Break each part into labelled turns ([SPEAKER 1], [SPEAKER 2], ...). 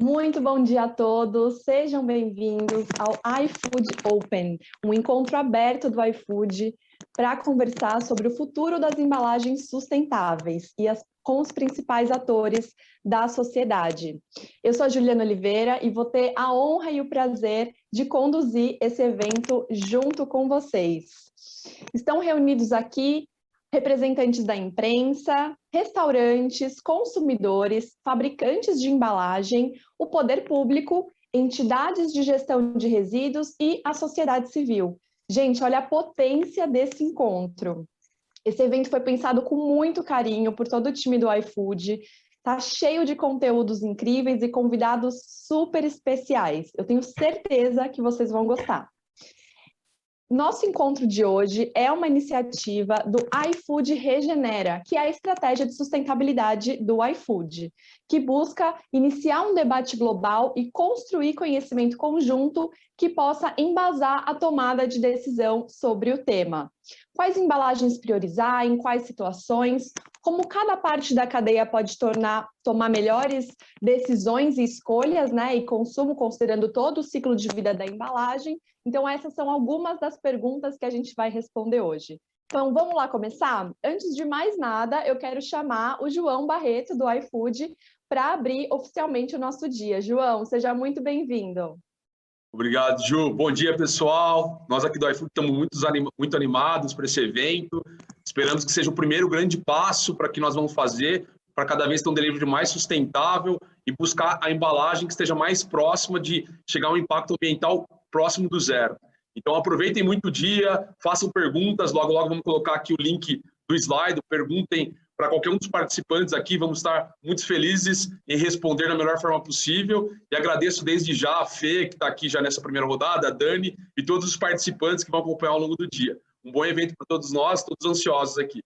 [SPEAKER 1] Muito bom dia a todos, sejam bem-vindos ao iFood Open, um encontro aberto do iFood para conversar sobre o futuro das embalagens sustentáveis com os principais atores da sociedade. Eu sou a Juliana Oliveira e vou ter a honra e o prazer de conduzir esse evento junto com vocês. Estão reunidos aqui representantes da imprensa, restaurantes, consumidores, fabricantes de embalagem, o poder público, entidades de gestão de resíduos e a sociedade civil. Gente, olha a potência desse encontro. Esse evento foi pensado com muito carinho por todo o time do iFood, está cheio de conteúdos incríveis e convidados super especiais. Eu tenho certeza que vocês vão gostar. Nosso encontro de hoje é uma iniciativa do iFood Regenera, que é a estratégia de sustentabilidade do iFood, que busca iniciar um debate global e construir conhecimento conjunto que possa embasar a tomada de decisão sobre o tema. Quais embalagens priorizar, em quais situações, como cada parte da cadeia pode tomar melhores decisões e escolhas, né, e consumo, considerando todo o ciclo de vida da embalagem. Então, essas são algumas das perguntas que a gente vai responder hoje. Então, vamos lá começar? Antes de mais nada, eu quero chamar o João Barreto, do iFood, para abrir oficialmente o nosso dia. João, seja muito bem-vindo.
[SPEAKER 2] Obrigado, Ju. Bom dia, pessoal. Nós aqui do iFood estamos muito animados para esse evento. Esperamos que seja o primeiro grande passo para que nós vamos fazer para cada vez ter um delivery mais sustentável e buscar a embalagem que esteja mais próxima de chegar a um impacto ambiental próximo do zero. Então, aproveitem muito o dia, façam perguntas, logo vamos colocar aqui o link do slide, perguntem para qualquer um dos participantes aqui, vamos estar muito felizes em responder da melhor forma possível, e agradeço desde já a Fê, que está aqui já nessa primeira rodada, a Dani, e todos os participantes que vão acompanhar ao longo do dia. Um bom evento para todos nós, todos ansiosos aqui.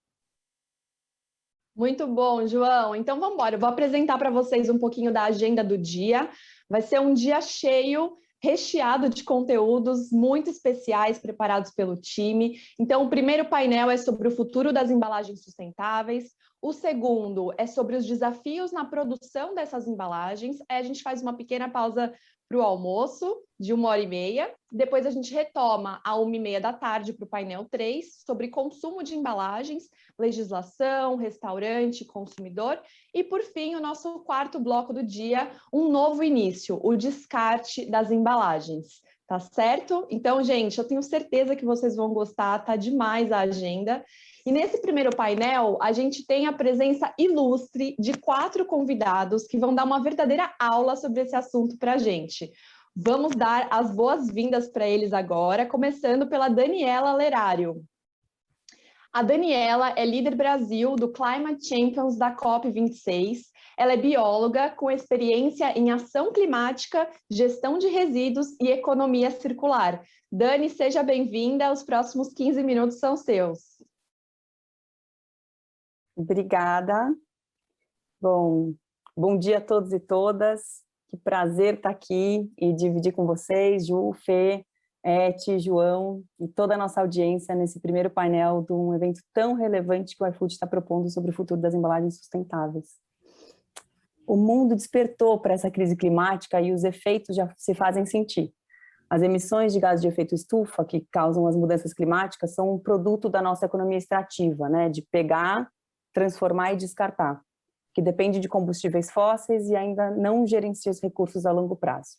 [SPEAKER 1] Muito bom, João. Então, vamos embora. Eu vou apresentar para vocês um pouquinho da agenda do dia. Vai ser um dia cheio, recheado de conteúdos muito especiais preparados pelo time. Então, o primeiro painel é sobre o futuro das embalagens sustentáveis. O segundo é sobre os desafios na produção dessas embalagens. Aí a gente faz uma pequena pausa para o almoço, de 1h30. Depois a gente retoma a 1h30 da tarde para o painel 3, sobre consumo de embalagens, legislação, restaurante, consumidor. E, por fim, o nosso quarto bloco do dia, um novo início, o descarte das embalagens. Tá certo? Então, gente, eu tenho certeza que vocês vão gostar, tá demais a agenda. E nesse primeiro painel, a gente tem a presença ilustre de 4 convidados que vão dar uma verdadeira aula sobre esse assunto para a gente. Vamos dar as boas-vindas para eles agora, começando pela Daniela Lerário. A Daniela é líder Brasil do Climate Champions da COP26. Ela é bióloga com experiência em ação climática, gestão de resíduos e economia circular. Dani, seja bem-vinda. Os próximos 15 minutos são seus.
[SPEAKER 3] Obrigada. Bom dia a todos e todas. Que prazer estar aqui e dividir com vocês, Ju, Fê, Eti, João e toda a nossa audiência nesse primeiro painel de um evento tão relevante que o iFood está propondo sobre o futuro das embalagens sustentáveis. O mundo despertou para essa crise climática e os efeitos já se fazem sentir. As emissões de gases de efeito estufa que causam as mudanças climáticas são um produto da nossa economia extrativa, né, de pegar, transformar e descartar, que depende de combustíveis fósseis e ainda não gerencia os recursos a longo prazo.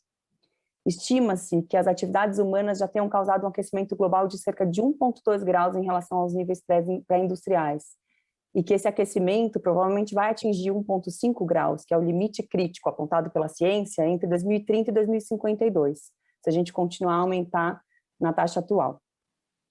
[SPEAKER 3] Estima-se que as atividades humanas já tenham causado um aquecimento global de cerca de 1,2 graus em relação aos níveis pré-industriais, e que esse aquecimento provavelmente vai atingir 1,5 graus, que é o limite crítico apontado pela ciência, entre 2030 e 2052, se a gente continuar a aumentar na taxa atual.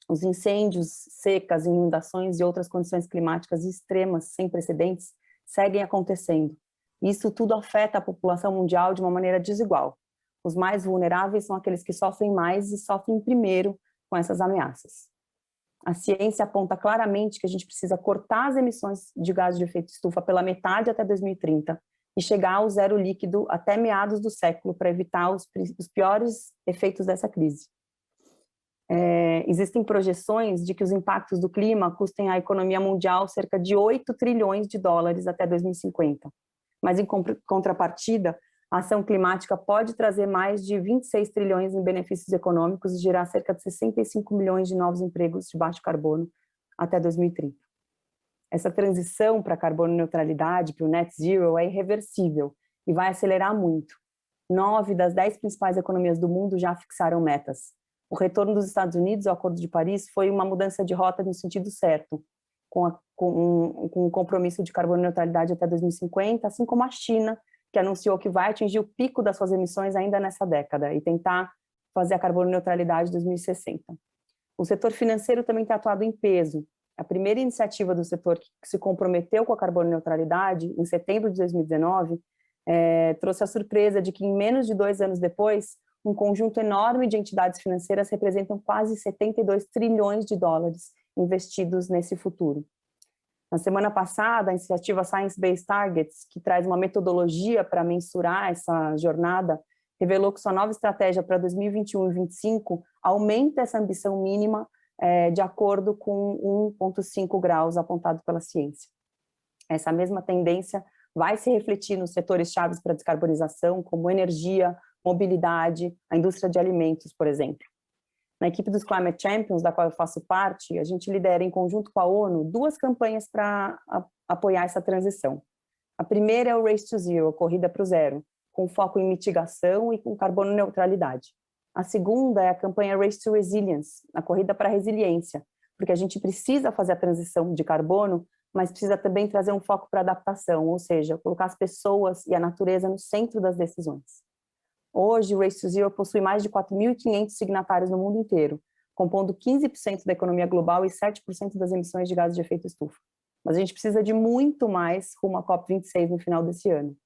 [SPEAKER 3] Os incêndios, secas, inundações e outras condições climáticas extremas sem precedentes seguem acontecendo. Isso tudo afeta a população mundial de uma maneira desigual. Os mais vulneráveis são aqueles que sofrem mais e sofrem primeiro com essas ameaças. A ciência aponta claramente que a gente precisa cortar as emissões de gases de efeito estufa pela metade até 2030 e chegar ao zero líquido até meados do século para evitar os piores efeitos dessa crise. Existem projeções de que os impactos do clima custem à economia mundial cerca de 8 trilhões de dólares até 2050. Mas, em contrapartida, A ação climática pode trazer mais de 26 trilhões em benefícios econômicos e gerar cerca de 65 milhões de novos empregos de baixo carbono até 2030. Essa transição para a carbono neutralidade, para o net zero, é irreversível e vai acelerar muito. 9 das 10 principais economias do mundo já fixaram metas. O retorno dos Estados Unidos ao Acordo de Paris foi uma mudança de rota no sentido certo, com o compromisso de carbono neutralidade até 2050, assim como a China, que anunciou que vai atingir o pico das suas emissões ainda nessa década e tentar fazer a carbono neutralidade em 2060. O setor financeiro também tem atuado em peso. A primeira iniciativa do setor que se comprometeu com a carbono neutralidade, em setembro de 2019, trouxe a surpresa de que em menos de 2 anos depois, um conjunto enorme de entidades financeiras representam quase 72 trilhões de dólares investidos nesse futuro. Na semana passada, a iniciativa Science Based Targets, que traz uma metodologia para mensurar essa jornada, revelou que sua nova estratégia para 2021 e 2025 aumenta essa ambição mínima de acordo com 1,5 graus apontado pela ciência. Essa mesma tendência vai se refletir nos setores chaves para descarbonização, como energia, mobilidade, a indústria de alimentos, por exemplo. Na equipe dos Climate Champions, da qual eu faço parte, a gente lidera em conjunto com a ONU 2 campanhas para apoiar essa transição. A primeira é o Race to Zero, a corrida para o zero, com foco em mitigação e com carbono neutralidade. A segunda é a campanha Race to Resilience, a corrida para a resiliência, porque a gente precisa fazer a transição de carbono, mas precisa também trazer um foco para adaptação, ou seja, colocar as pessoas e a natureza no centro das decisões. Hoje, o Race to Zero possui mais de 4.500 signatários no mundo inteiro, compondo 15% da economia global e 7% das emissões de gases de efeito estufa. Mas a gente precisa de muito mais rumo à COP26 no final desse ano.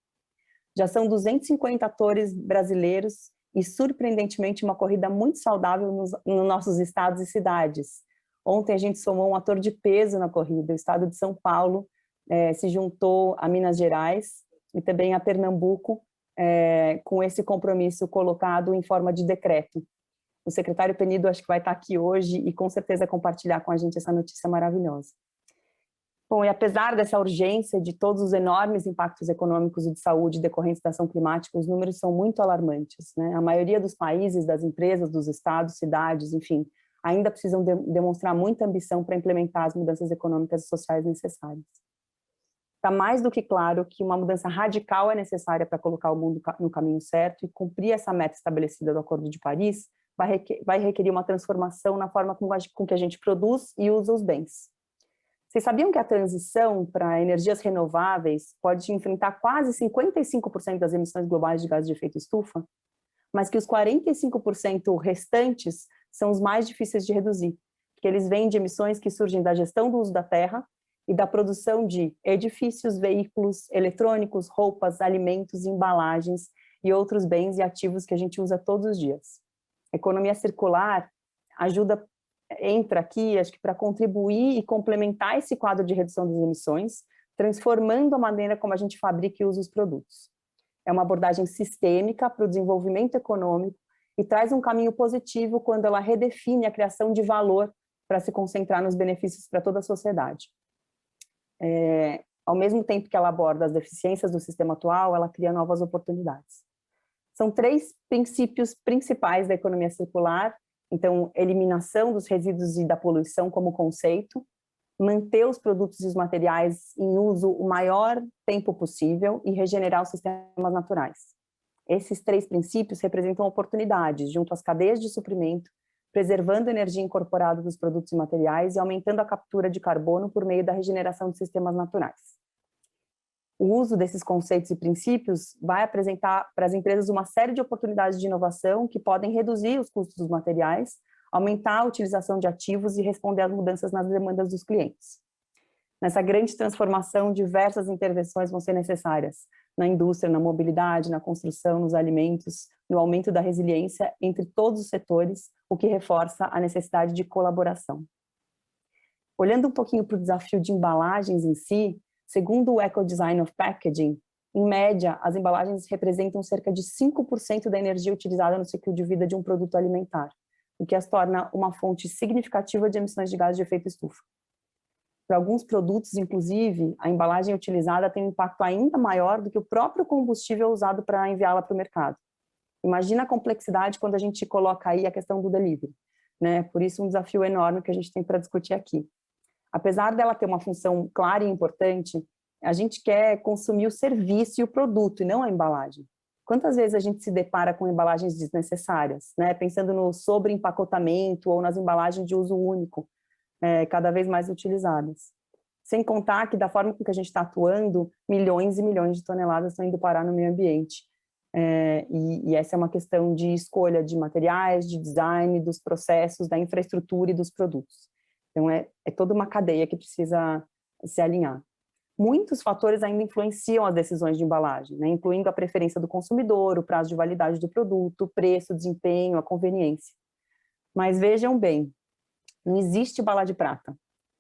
[SPEAKER 3] Já são 250 atores brasileiros e, surpreendentemente, uma corrida muito saudável nos nossos estados e cidades. Ontem a gente somou um ator de peso na corrida. O estado de São Paulo se juntou a Minas Gerais e também a Pernambuco, com esse compromisso colocado em forma de decreto. O secretário Penido acho que vai estar aqui hoje e com certeza compartilhar com a gente essa notícia maravilhosa. Bom, e apesar dessa urgência de todos os enormes impactos econômicos e de saúde decorrentes da ação climática, os números são muito alarmantes, né? A maioria dos países, das empresas, dos estados, cidades, enfim, ainda precisam demonstrar muita ambição para implementar as mudanças econômicas e sociais necessárias. Está mais do que claro que uma mudança radical é necessária para colocar o mundo no caminho certo e cumprir essa meta estabelecida do Acordo de Paris vai requerer uma transformação na forma com que a gente produz e usa os bens. Vocês sabiam que a transição para energias renováveis pode enfrentar quase 55% das emissões globais de gases de efeito estufa? Mas que os 45% restantes são os mais difíceis de reduzir, porque eles vêm de emissões que surgem da gestão do uso da terra e da produção de edifícios, veículos, eletrônicos, roupas, alimentos, embalagens e outros bens e ativos que a gente usa todos os dias. A economia circular entra aqui, acho que para contribuir e complementar esse quadro de redução das emissões, transformando a maneira como a gente fabrica e usa os produtos. É uma abordagem sistêmica para o desenvolvimento econômico e traz um caminho positivo quando ela redefine a criação de valor para se concentrar nos benefícios para toda a sociedade. Ao mesmo tempo que ela aborda as deficiências do sistema atual, ela cria novas oportunidades. São 3 princípios principais da economia circular. Então, eliminação dos resíduos e da poluição como conceito, manter os produtos e os materiais em uso o maior tempo possível e regenerar os sistemas naturais. Esses 3 princípios representam oportunidades junto às cadeias de suprimento, preservando a energia incorporada dos produtos e materiais e aumentando a captura de carbono por meio da regeneração de sistemas naturais. O uso desses conceitos e princípios vai apresentar para as empresas uma série de oportunidades de inovação que podem reduzir os custos dos materiais, aumentar a utilização de ativos e responder às mudanças nas demandas dos clientes. Nessa grande transformação, diversas intervenções vão ser necessárias na indústria, na mobilidade, na construção, nos alimentos, no aumento da resiliência entre todos os setores, o que reforça a necessidade de colaboração. Olhando um pouquinho para o desafio de embalagens em si, segundo o Eco Design of Packaging, em média, as embalagens representam cerca de 5% da energia utilizada no ciclo de vida de um produto alimentar, o que as torna uma fonte significativa de emissões de gases de efeito estufa. Para alguns produtos, inclusive, a embalagem utilizada tem um impacto ainda maior do que o próprio combustível usado para enviá-la para o mercado. Imagina a complexidade quando a gente coloca aí a questão do delivery, né? Por isso, um desafio enorme que a gente tem para discutir aqui. Apesar dela ter uma função clara e importante, a gente quer consumir o serviço e o produto, e não a embalagem. Quantas vezes a gente se depara com embalagens desnecessárias, né? Pensando no sobreempacotamento ou nas embalagens de uso único, cada vez mais utilizadas. Sem contar que, da forma com que a gente está atuando, milhões e milhões de toneladas estão indo parar no meio ambiente. E essa é uma questão de escolha de materiais, de design, dos processos, da infraestrutura e dos produtos. Então, é toda uma cadeia que precisa se alinhar. Muitos fatores ainda influenciam as decisões de embalagem, né? Incluindo a preferência do consumidor, o prazo de validade do produto, o preço, o desempenho, a conveniência. Mas vejam bem, não existe bala de prata.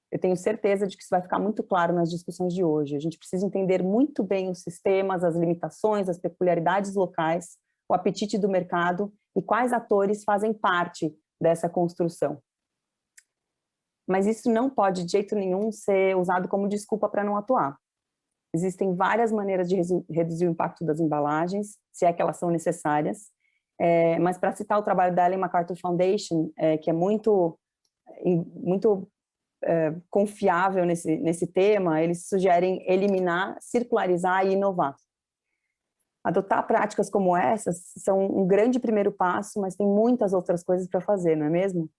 [SPEAKER 3] Eu tenho certeza de que isso vai ficar muito claro nas discussões de hoje. A gente precisa entender muito bem os sistemas, as limitações, as peculiaridades locais, o apetite do mercado e quais atores fazem parte dessa construção. Mas isso não pode, de jeito nenhum, ser usado como desculpa para não atuar. Existem várias maneiras de reduzir o impacto das embalagens, se é que elas são necessárias, mas para citar o trabalho da Ellen MacArthur Foundation, que é muito confiável nesse tema, eles sugerem eliminar, circularizar e inovar. Adotar práticas como essas são um grande primeiro passo, mas tem muitas outras coisas para fazer, não é mesmo?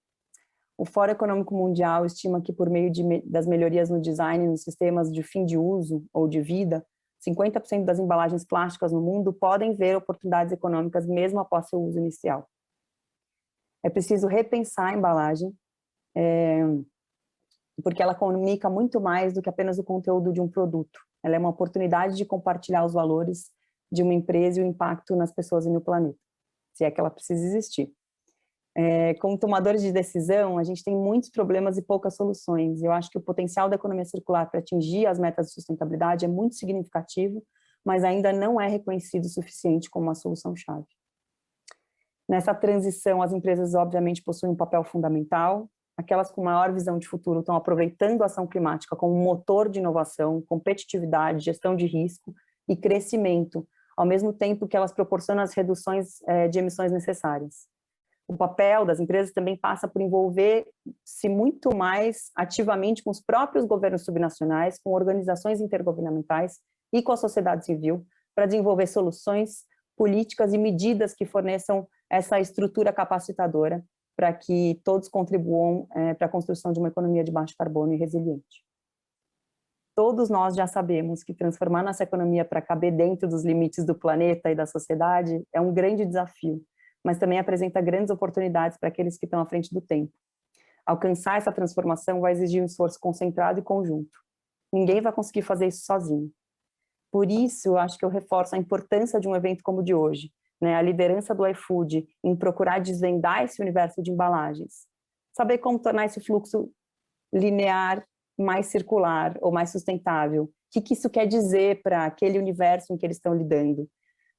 [SPEAKER 3] O Fórum Econômico Mundial estima que, por meio das melhorias no design e nos sistemas de fim de uso ou de vida, 50% das embalagens plásticas no mundo podem ver oportunidades econômicas mesmo após seu uso inicial. É preciso repensar a embalagem, porque ela comunica muito mais do que apenas o conteúdo de um produto. Ela é uma oportunidade de compartilhar os valores de uma empresa e o impacto nas pessoas e no planeta, se é que ela precisa existir. Como tomadores de decisão, a gente tem muitos problemas e poucas soluções. Eu acho que o potencial da economia circular para atingir as metas de sustentabilidade é muito significativo, mas ainda não é reconhecido o suficiente como uma solução-chave. Nessa transição, as empresas, obviamente, possuem um papel fundamental. Aquelas com maior visão de futuro estão aproveitando a ação climática como um motor de inovação, competitividade, gestão de risco e crescimento, ao mesmo tempo que elas proporcionam as reduções de emissões necessárias. O papel das empresas também passa por envolver-se muito mais ativamente com os próprios governos subnacionais, com organizações intergovernamentais e com a sociedade civil, para desenvolver soluções, políticas e medidas que forneçam essa estrutura capacitadora para que todos contribuam para a construção de uma economia de baixo carbono e resiliente. Todos nós já sabemos que transformar nossa economia para caber dentro dos limites do planeta e da sociedade é um grande desafio, mas também apresenta grandes oportunidades para aqueles que estão à frente do tempo. Alcançar essa transformação vai exigir um esforço concentrado e conjunto. Ninguém vai conseguir fazer isso sozinho. Por isso, eu acho que eu reforço a importância de um evento como o de hoje, né? A liderança do iFood em procurar desvendar esse universo de embalagens. Saber como tornar esse fluxo linear mais circular ou mais sustentável. O que isso quer dizer para aquele universo em que eles estão lidando?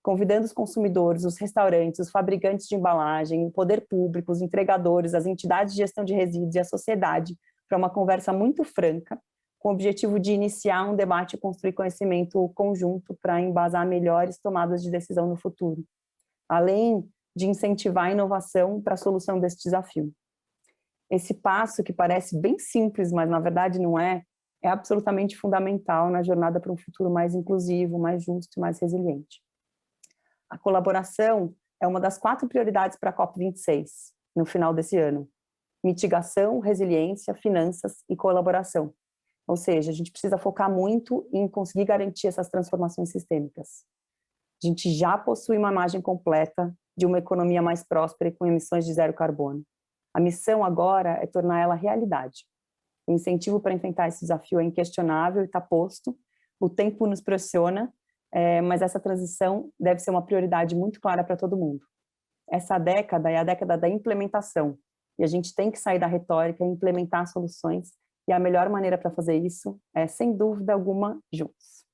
[SPEAKER 3] Convidando os consumidores, os restaurantes, os fabricantes de embalagem, o poder público, os entregadores, as entidades de gestão de resíduos e a sociedade para uma conversa muito franca, com o objetivo de iniciar um debate e construir conhecimento conjunto para embasar melhores tomadas de decisão no futuro, além de incentivar a inovação para a solução desse desafio. Esse passo, que parece bem simples, mas na verdade não é absolutamente fundamental na jornada para um futuro mais inclusivo, mais justo e mais resiliente. A colaboração é uma das 4 prioridades para a COP26, no final desse ano. Mitigação, resiliência, finanças e colaboração. Ou seja, a gente precisa focar muito em conseguir garantir essas transformações sistêmicas. A gente já possui uma imagem completa de uma economia mais próspera e com emissões de zero carbono. A missão agora é tornar ela realidade. O incentivo para enfrentar esse desafio é inquestionável e está posto. O tempo nos pressiona, mas essa transição deve ser uma prioridade muito clara para todo mundo. Essa década é a década da implementação, e a gente tem que sair da retórica e implementar soluções, e a melhor maneira para fazer isso é, sem dúvida alguma, juntos.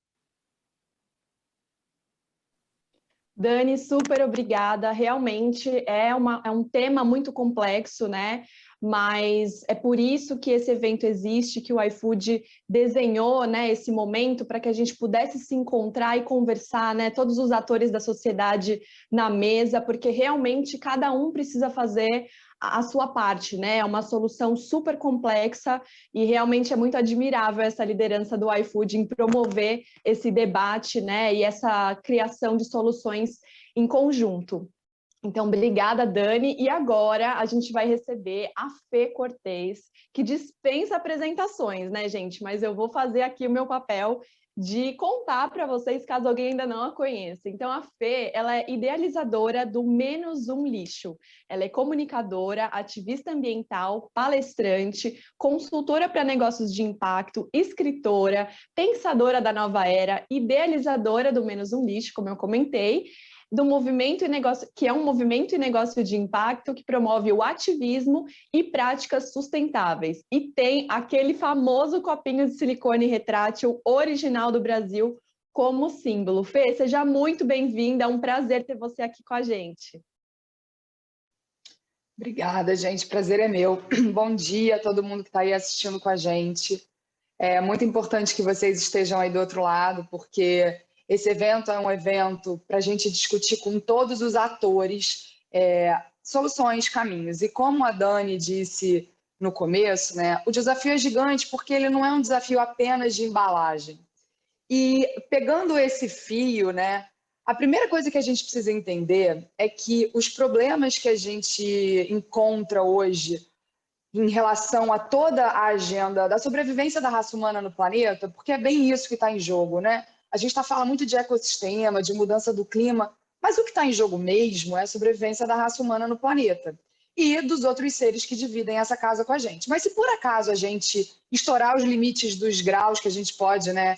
[SPEAKER 1] Dani, super obrigada. Realmente é um tema muito complexo, né? mas é por isso que esse evento existe, que o iFood desenhou, né, esse momento para que a gente pudesse se encontrar e conversar, né, todos os atores da sociedade na mesa, porque realmente cada um precisa fazer a sua parte, né? É uma solução super complexa e realmente é muito admirável essa liderança do iFood em promover esse debate, né, e essa criação de soluções em conjunto. Então, obrigada, Dani. E agora a gente vai receber a Fê Cortez, que dispensa apresentações, né, gente? Mas eu vou fazer aqui o meu papel de contar para vocês, caso alguém ainda não a conheça. Então, a Fê, ela é idealizadora do Menos um Lixo. Ela é comunicadora, ativista ambiental, palestrante, consultora para negócios de impacto, escritora, pensadora da nova era, idealizadora do Menos um Lixo, como eu comentei, do movimento e negócio, que é um movimento e negócio de impacto que promove o ativismo e práticas sustentáveis. E tem aquele famoso copinho de silicone retrátil original do Brasil como símbolo. Fê, seja muito bem-vinda, é um prazer ter você aqui com a gente.
[SPEAKER 4] Obrigada, gente, prazer é meu. Bom dia a todo mundo que está aí assistindo com a gente. É muito importante que vocês estejam aí do outro lado, porque esse evento é um evento para a gente discutir com todos os atores soluções, caminhos. E como a Dani disse no começo, né, o desafio é gigante porque ele não é um desafio apenas de embalagem. E pegando esse fio, né, a primeira coisa que a gente precisa entender é que os problemas que a gente encontra hoje em relação a toda a agenda da sobrevivência da raça humana no planeta, porque é bem isso que está em jogo, né? A gente falando muito de ecossistema, de mudança do clima, mas o que está em jogo mesmo é a sobrevivência da raça humana no planeta e dos outros seres que dividem essa casa com a gente. Mas se por acaso a gente estourar os limites dos graus que a gente pode, né,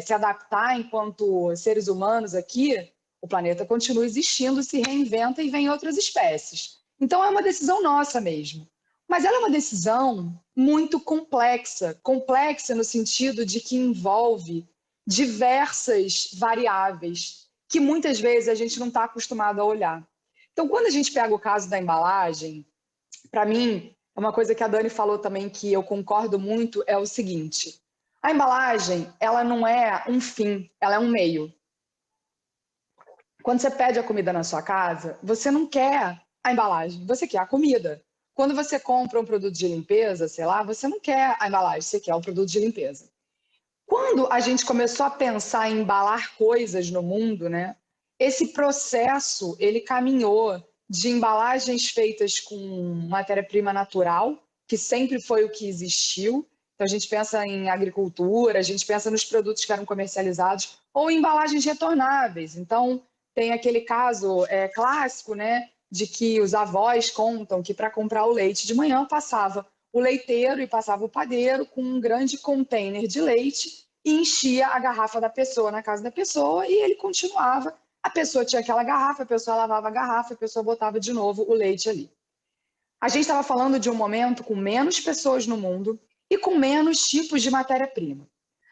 [SPEAKER 4] se adaptar enquanto seres humanos aqui, o planeta continua existindo, se reinventa e vem outras espécies. Então é uma decisão nossa mesmo. Mas ela é uma decisão muito complexa, complexa no sentido de que envolve diversas variáveis que muitas vezes a gente não está acostumado a olhar. Então, quando a gente pega o caso da embalagem, para mim, é uma coisa que a Dani falou também que eu concordo muito, é o seguinte: a embalagem, ela não é um fim, ela é um meio. Quando você pede a comida na sua casa, você não quer a embalagem, você quer a comida. Quando você compra um produto de limpeza, sei lá, você não quer a embalagem, você quer o produto de limpeza. Quando a gente começou a pensar em embalar coisas no mundo, né, esse processo ele caminhou de embalagens feitas com matéria-prima natural, que sempre foi o que existiu. Então a gente pensa em agricultura, a gente pensa nos produtos que eram comercializados, ou em embalagens retornáveis. Então tem aquele caso clássico, né, de que os avós contam que para comprar o leite de manhã passava o leiteiro e passava o padeiro com um grande container de leite e enchia a garrafa da pessoa na casa da pessoa e ele continuava. A pessoa tinha aquela garrafa, a pessoa lavava a garrafa, a pessoa botava de novo o leite ali. A gente estava falando de um momento com menos pessoas no mundo e com menos tipos de matéria-prima.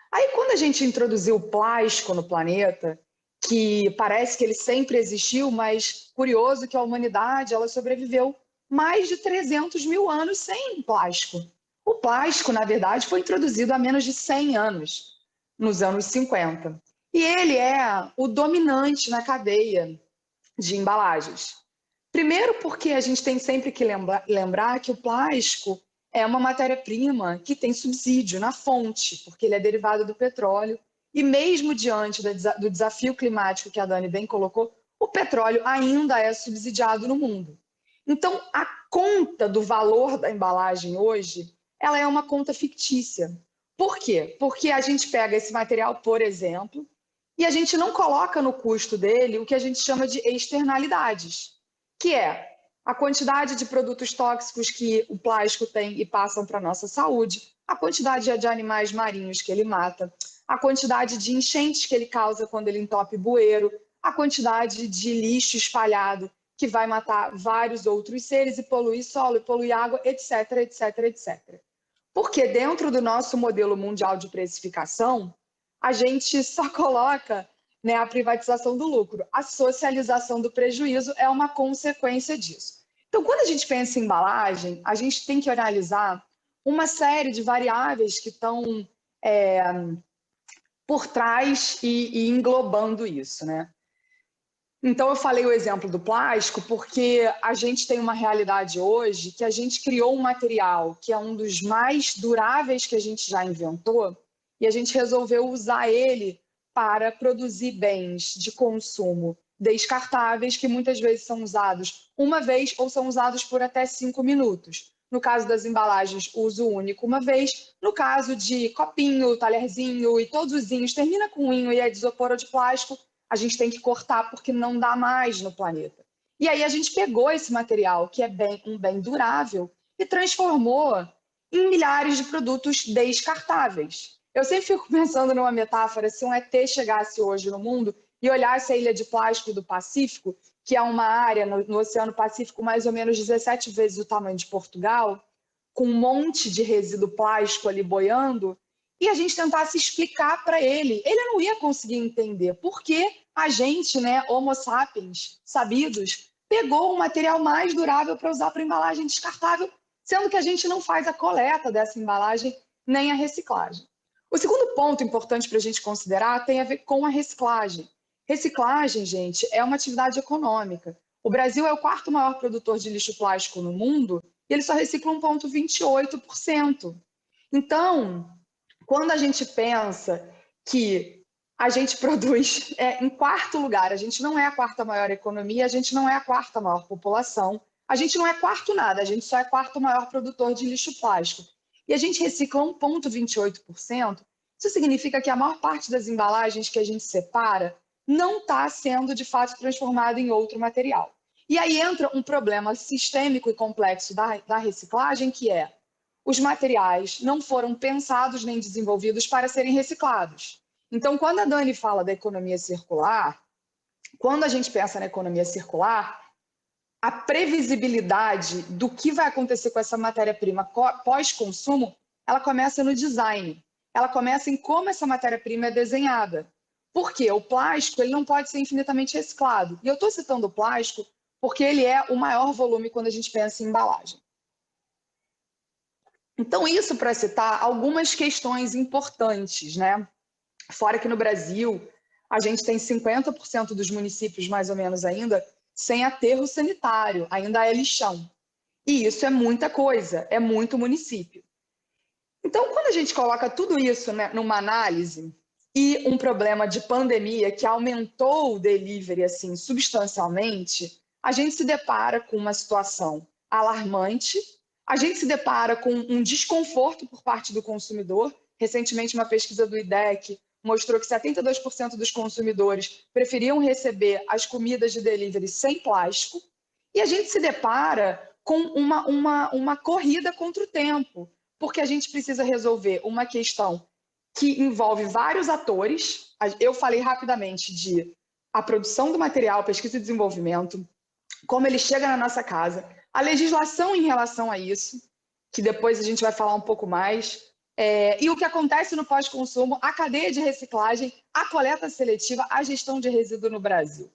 [SPEAKER 4] Aí quando a gente introduziu o plástico no planeta, que parece que ele sempre existiu, mas curioso que a humanidade ela sobreviveu mais de 300 mil anos sem plástico. O plástico, na verdade, foi introduzido há menos de 100 anos, nos anos 50. E ele é o dominante na cadeia de embalagens. Primeiro porque a gente tem sempre que lembrar que o plástico é uma matéria-prima que tem subsídio na fonte, porque ele é derivado do petróleo. E mesmo diante do desafio climático que a Dani bem colocou, o petróleo ainda é subsidiado no mundo. Então, a conta do valor da embalagem hoje, ela é uma conta fictícia. Por quê? Porque a gente pega esse material, por exemplo, e a gente não coloca no custo dele o que a gente chama de externalidades, que é a quantidade de produtos tóxicos que o plástico tem e passam para a nossa saúde, a quantidade de animais marinhos que ele mata, a quantidade de enchentes que ele causa quando ele entope bueiro, a quantidade de lixo espalhado que vai matar vários outros seres e poluir solo, e poluir água, etc, etc, etc. Porque dentro do nosso modelo mundial de precificação, a gente só coloca, né, a privatização do lucro. A socialização do prejuízo é uma consequência disso. Então, quando a gente pensa em embalagem, a gente tem que analisar uma série de variáveis que estão por trás e englobando isso, né? Então, eu falei o exemplo do plástico porque a gente tem uma realidade hoje que a gente criou um material que é um dos mais duráveis que a gente já inventou e a gente resolveu usar ele para produzir bens de consumo descartáveis que muitas vezes são usados uma vez ou são usados por até 5 minutos. No caso das embalagens, uso único uma vez. No caso de copinho, talherzinho e todos os inhos, termina com inho e é de isopor ou de plástico, a gente tem que cortar porque não dá mais no planeta. E aí a gente pegou esse material, que é um bem durável, e transformou em milhares de produtos descartáveis. Eu sempre fico pensando numa metáfora, se um ET chegasse hoje no mundo e olhasse a ilha de plástico do Pacífico, que é uma área no Oceano Pacífico mais ou menos 17 vezes o tamanho de Portugal, com um monte de resíduo plástico ali boiando, e a gente tentasse explicar para ele, ele não ia conseguir entender por que a gente, né, Homo sapiens, sabidos, pegou o material mais durável para usar para embalagem descartável, sendo que a gente não faz a coleta dessa embalagem nem a reciclagem. O segundo ponto importante para a gente considerar tem a ver com a reciclagem. Reciclagem, gente, é uma atividade econômica. O Brasil é o quarto maior produtor de lixo plástico no mundo e ele só recicla 1,28%. Então, quando a gente pensa que a gente produz em quarto lugar, a gente não é a quarta maior economia, a gente não é a quarta maior população, a gente não é quarto nada, a gente só é quarto maior produtor de lixo plástico. E a gente recicla 1,28%, isso significa que a maior parte das embalagens que a gente separa não está sendo, de fato, transformada em outro material. E aí entra um problema sistêmico e complexo da reciclagem, que é os materiais não foram pensados nem desenvolvidos para serem reciclados. Então, quando a Dani fala da economia circular, quando a gente pensa na economia circular, a previsibilidade do que vai acontecer com essa matéria-prima pós-consumo, ela começa no design. Ela começa em como essa matéria-prima é desenhada. Por quê? O plástico ele não pode ser infinitamente reciclado. E eu estou citando o plástico porque ele é o maior volume quando a gente pensa em embalagem. Então, isso para citar algumas questões importantes, né? Fora que no Brasil, a gente tem 50% dos municípios, mais ou menos ainda, sem aterro sanitário, ainda é lixão. E isso é muita coisa, é muito município. Então, quando a gente coloca tudo isso, né, numa análise e um problema de pandemia que aumentou o delivery assim, substancialmente, a gente se depara com uma situação alarmante, a gente se depara com um desconforto por parte do consumidor. Recentemente, uma pesquisa do IDEC mostrou que 72% dos consumidores preferiam receber as comidas de delivery sem plástico. E a gente se depara com uma corrida contra o tempo, porque a gente precisa resolver uma questão que envolve vários atores. Eu falei rapidamente de a produção do material, pesquisa e desenvolvimento, como ele chega na nossa casa, a legislação em relação a isso, que depois a gente vai falar um pouco mais, e o que acontece no pós-consumo, a cadeia de reciclagem, a coleta seletiva, a gestão de resíduo no Brasil.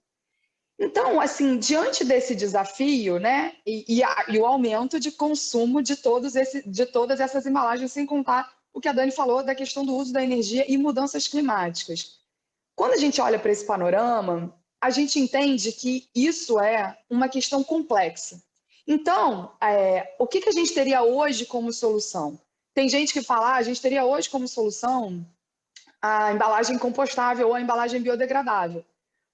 [SPEAKER 4] Então, assim, diante desse desafio, né, e o aumento de consumo de todas essas embalagens, sem contar o que a Dani falou da questão do uso da energia e mudanças climáticas. Quando a gente olha para esse panorama, a gente entende que isso é uma questão complexa. Então, o que a gente teria hoje como solução? Tem gente que fala, a gente teria hoje como solução a embalagem compostável ou a embalagem biodegradável.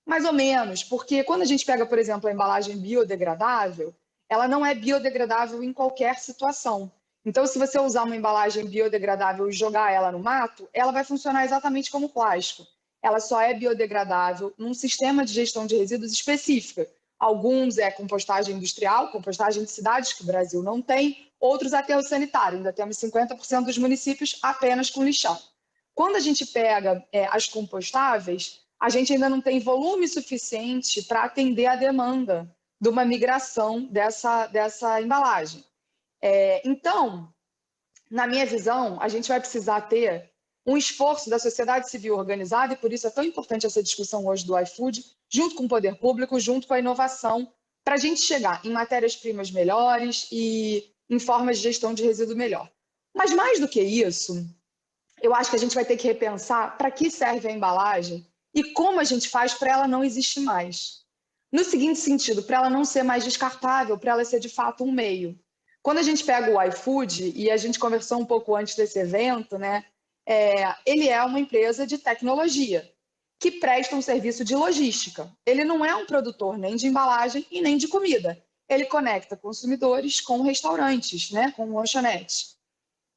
[SPEAKER 4] Mais ou menos, porque quando a gente pega, por exemplo, a embalagem biodegradável, ela não é biodegradável em qualquer situação. Então, se você usar uma embalagem biodegradável e jogar ela no mato, ela vai funcionar exatamente como plástico. Ela só é biodegradável num sistema de gestão de resíduos específica. Alguns é compostagem industrial, compostagem de cidades, que o Brasil não tem, outros aterro sanitário. Ainda temos 50% dos municípios apenas com lixão. Quando a gente pega as compostáveis, a gente ainda não tem volume suficiente para atender a demanda de uma migração dessa embalagem. Então, na minha visão, a gente vai precisar ter um esforço da sociedade civil organizada, e por isso é tão importante essa discussão hoje do iFood, junto com o poder público, junto com a inovação, para a gente chegar em matérias-primas melhores e em formas de gestão de resíduo melhor. Mas mais do que isso, eu acho que a gente vai ter que repensar para que serve a embalagem e como a gente faz para ela não existir mais. No seguinte sentido, para ela não ser mais descartável, para ela ser de fato um meio. Quando a gente pega o iFood, e a gente conversou um pouco antes desse evento, né? Ele é uma empresa de tecnologia que presta um serviço de logística. Ele não é um produtor nem de embalagem e nem de comida. Ele conecta consumidores com restaurantes, né? Com lanchonetes.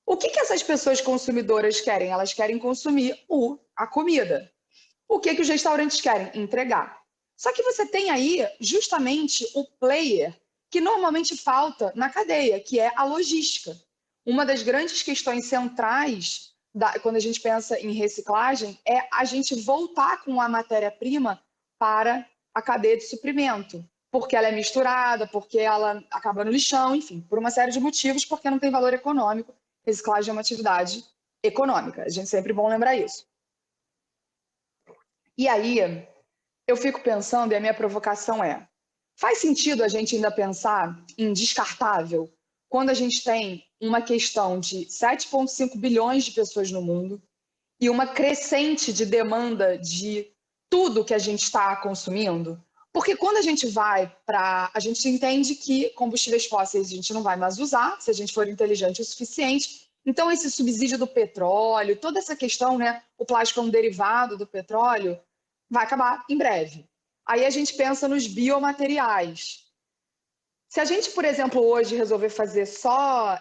[SPEAKER 4] O que essas pessoas consumidoras querem? Elas querem consumir a comida. O que os restaurantes querem? Entregar. Só que você tem aí justamente o player que normalmente falta na cadeia, que é a logística. Uma das grandes questões centrais quando a gente pensa em reciclagem é a gente voltar com a matéria-prima para a cadeia de suprimento, porque ela é misturada, porque ela acaba no lixão, enfim, por uma série de motivos, porque não tem valor econômico. Reciclagem é uma atividade econômica, a gente sempre é bom lembrar isso. E aí, eu fico pensando, e a minha provocação é, faz sentido a gente ainda pensar em descartável quando a gente tem uma questão de 7,5 bilhões de pessoas no mundo e uma crescente de demanda de tudo que a gente está consumindo? Porque quando a gente vai para... A gente entende que combustíveis fósseis a gente não vai mais usar, se a gente for inteligente o suficiente. Então, esse subsídio do petróleo, toda essa questão, né? O plástico é um derivado do petróleo, vai acabar em breve. Aí a gente pensa nos biomateriais. Se a gente, por exemplo, hoje resolver fazer só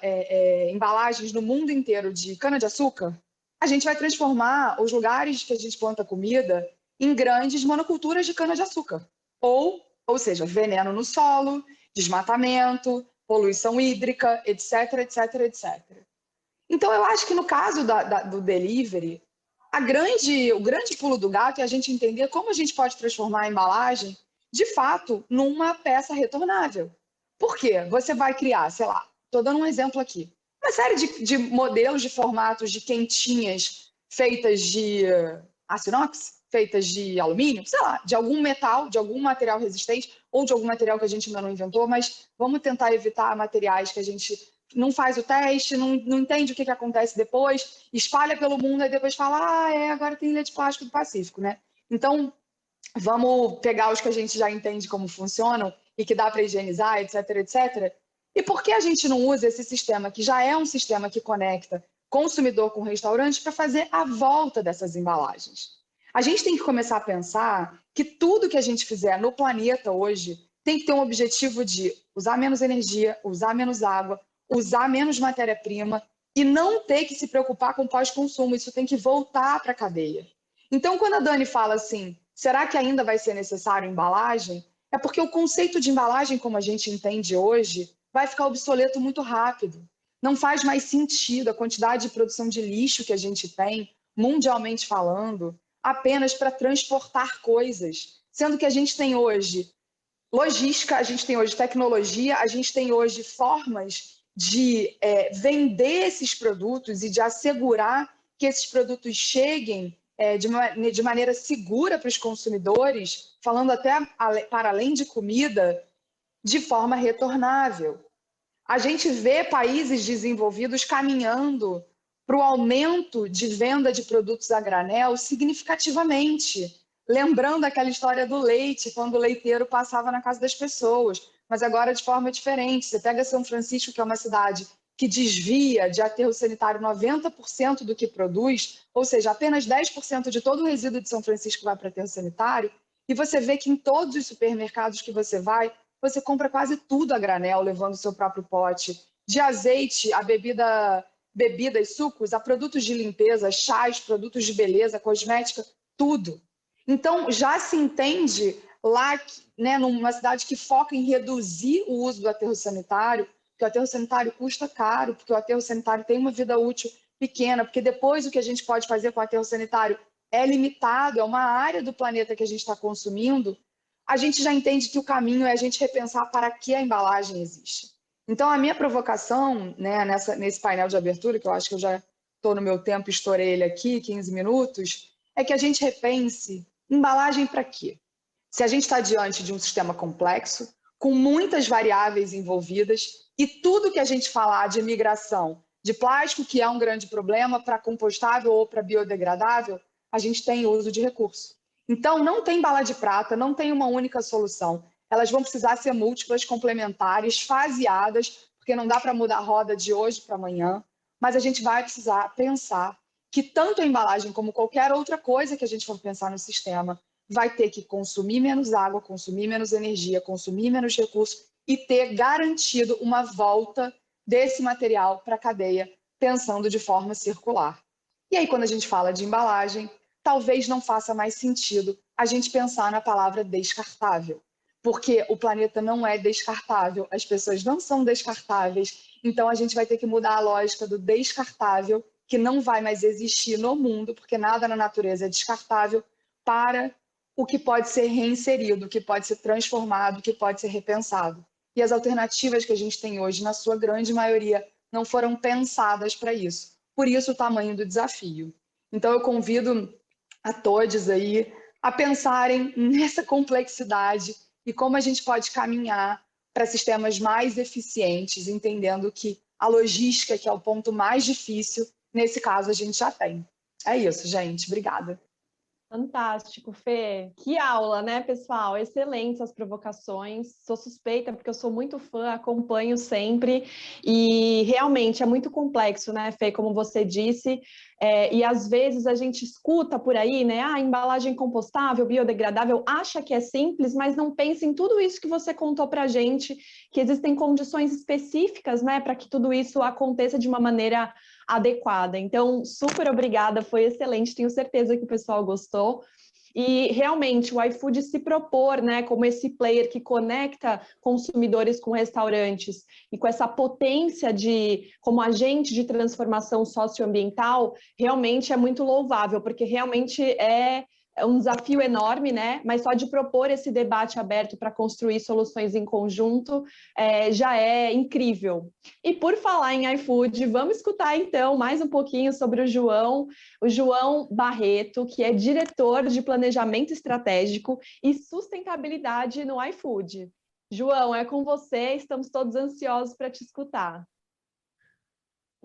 [SPEAKER 4] embalagens no mundo inteiro de cana-de-açúcar, a gente vai transformar os lugares que a gente planta comida em grandes monoculturas de cana-de-açúcar. Ou seja, veneno no solo, desmatamento, poluição hídrica, etc, etc, etc. Então, eu acho que no caso do delivery, o grande pulo do gato é a gente entender como a gente pode transformar a embalagem, de fato, numa peça retornável. Por quê? Você vai criar, sei lá, estou dando um exemplo aqui, uma série de modelos de formatos de quentinhas feitas de aço inox, feitas de alumínio, sei lá, de algum metal, de algum material resistente ou de algum material que a gente ainda não inventou, mas vamos tentar evitar materiais que a gente não faz o teste, não entende o que acontece depois, espalha pelo mundo e depois fala, agora tem ilha de plástico do Pacífico, né? Então, vamos pegar os que a gente já entende como funcionam e que dá para higienizar, etc, etc. E por que a gente não usa esse sistema, que já é um sistema que conecta consumidor com restaurante, para fazer a volta dessas embalagens? A gente tem que começar a pensar que tudo que a gente fizer no planeta hoje tem que ter um objetivo de usar menos energia, usar menos água, usar menos matéria-prima e não ter que se preocupar com pós-consumo. Isso tem que voltar para a cadeia. Então, quando a Dani fala assim, será que ainda vai ser necessário embalagem? É porque o conceito de embalagem, como a gente entende hoje, vai ficar obsoleto muito rápido. Não faz mais sentido a quantidade de produção de lixo que a gente tem, mundialmente falando, apenas para transportar coisas. Sendo que a gente tem hoje logística, a gente tem hoje tecnologia, a gente tem hoje formas de vender esses produtos e de assegurar que esses produtos cheguem de maneira segura para os consumidores, falando até para além de comida, de forma retornável. A gente vê países desenvolvidos caminhando para o aumento de venda de produtos a granel significativamente. Lembrando aquela história do leite, quando o leiteiro passava na casa das pessoas, mas agora de forma diferente. Você pega São Francisco, que é uma cidade que desvia de aterro sanitário 90% do que produz, ou seja, apenas 10% de todo o resíduo de São Francisco vai para aterro sanitário, e você vê que em todos os supermercados que você vai, você compra quase tudo a granel, levando o seu próprio pote. De azeite, a bebidas, sucos, a produtos de limpeza, chás, produtos de beleza, cosmética, tudo. Então, já se entende lá, né, numa cidade que foca em reduzir o uso do aterro sanitário, porque o aterro sanitário custa caro, porque o aterro sanitário tem uma vida útil pequena, porque depois o que a gente pode fazer com o aterro sanitário é limitado, é uma área do planeta que a gente está consumindo, a gente já entende que o caminho é a gente repensar para que a embalagem existe. Então, a minha provocação, né, nesse painel de abertura, que eu acho que eu já estou no meu tempo, estourei ele aqui, 15 minutos, é que a gente repense embalagem para quê? Se a gente está diante de um sistema complexo, com muitas variáveis envolvidas, e tudo que a gente falar de migração de plástico, que é um grande problema, para compostável ou para biodegradável, a gente tem uso de recurso. Então, não tem bala de prata, não tem uma única solução. Elas vão precisar ser múltiplas, complementares, faseadas, porque não dá para mudar a roda de hoje para amanhã, mas a gente vai precisar pensar que tanto a embalagem como qualquer outra coisa que a gente for pensar no sistema vai ter que consumir menos água, consumir menos energia, consumir menos recursos e ter garantido uma volta desse material para a cadeia, pensando de forma circular. E aí, quando a gente fala de embalagem, talvez não faça mais sentido a gente pensar na palavra descartável, porque o planeta não é descartável, as pessoas não são descartáveis, então a gente vai ter que mudar a lógica do descartável, que não vai mais existir no mundo, porque nada na natureza é descartável, para o que pode ser reinserido, o que pode ser transformado, o que pode ser repensado. E as alternativas que a gente tem hoje, na sua grande maioria, não foram pensadas para isso. Por isso o tamanho do desafio. Então eu convido a todos aí a pensarem nessa complexidade e como a gente pode caminhar para sistemas mais eficientes, entendendo que a logística, que é o ponto mais difícil, nesse caso a gente já tem. É isso, gente. Obrigada.
[SPEAKER 1] Fantástico, Fê. Que aula, né, pessoal? Excelentes as provocações. Sou suspeita porque eu sou muito fã, acompanho sempre e realmente é muito complexo, né, Fê, como você disse. E às vezes a gente escuta por aí, né, embalagem compostável, biodegradável, acha que é simples, mas não pensa em tudo isso que você contou para a gente, que existem condições específicas, né, para que tudo isso aconteça de uma maneira adequada. Então, super obrigada, foi excelente, tenho certeza que o pessoal gostou. E realmente o iFood se propor, né, como esse player que conecta consumidores com restaurantes e com essa potência de como agente de transformação socioambiental, realmente é muito louvável, porque realmente é um desafio enorme, né? Mas só de propor esse debate aberto para construir soluções em conjunto já é incrível. E por falar em iFood, vamos escutar então mais um pouquinho sobre o João Barreto, que é diretor de Planejamento Estratégico e Sustentabilidade no iFood. João, é com você, estamos todos ansiosos para te escutar.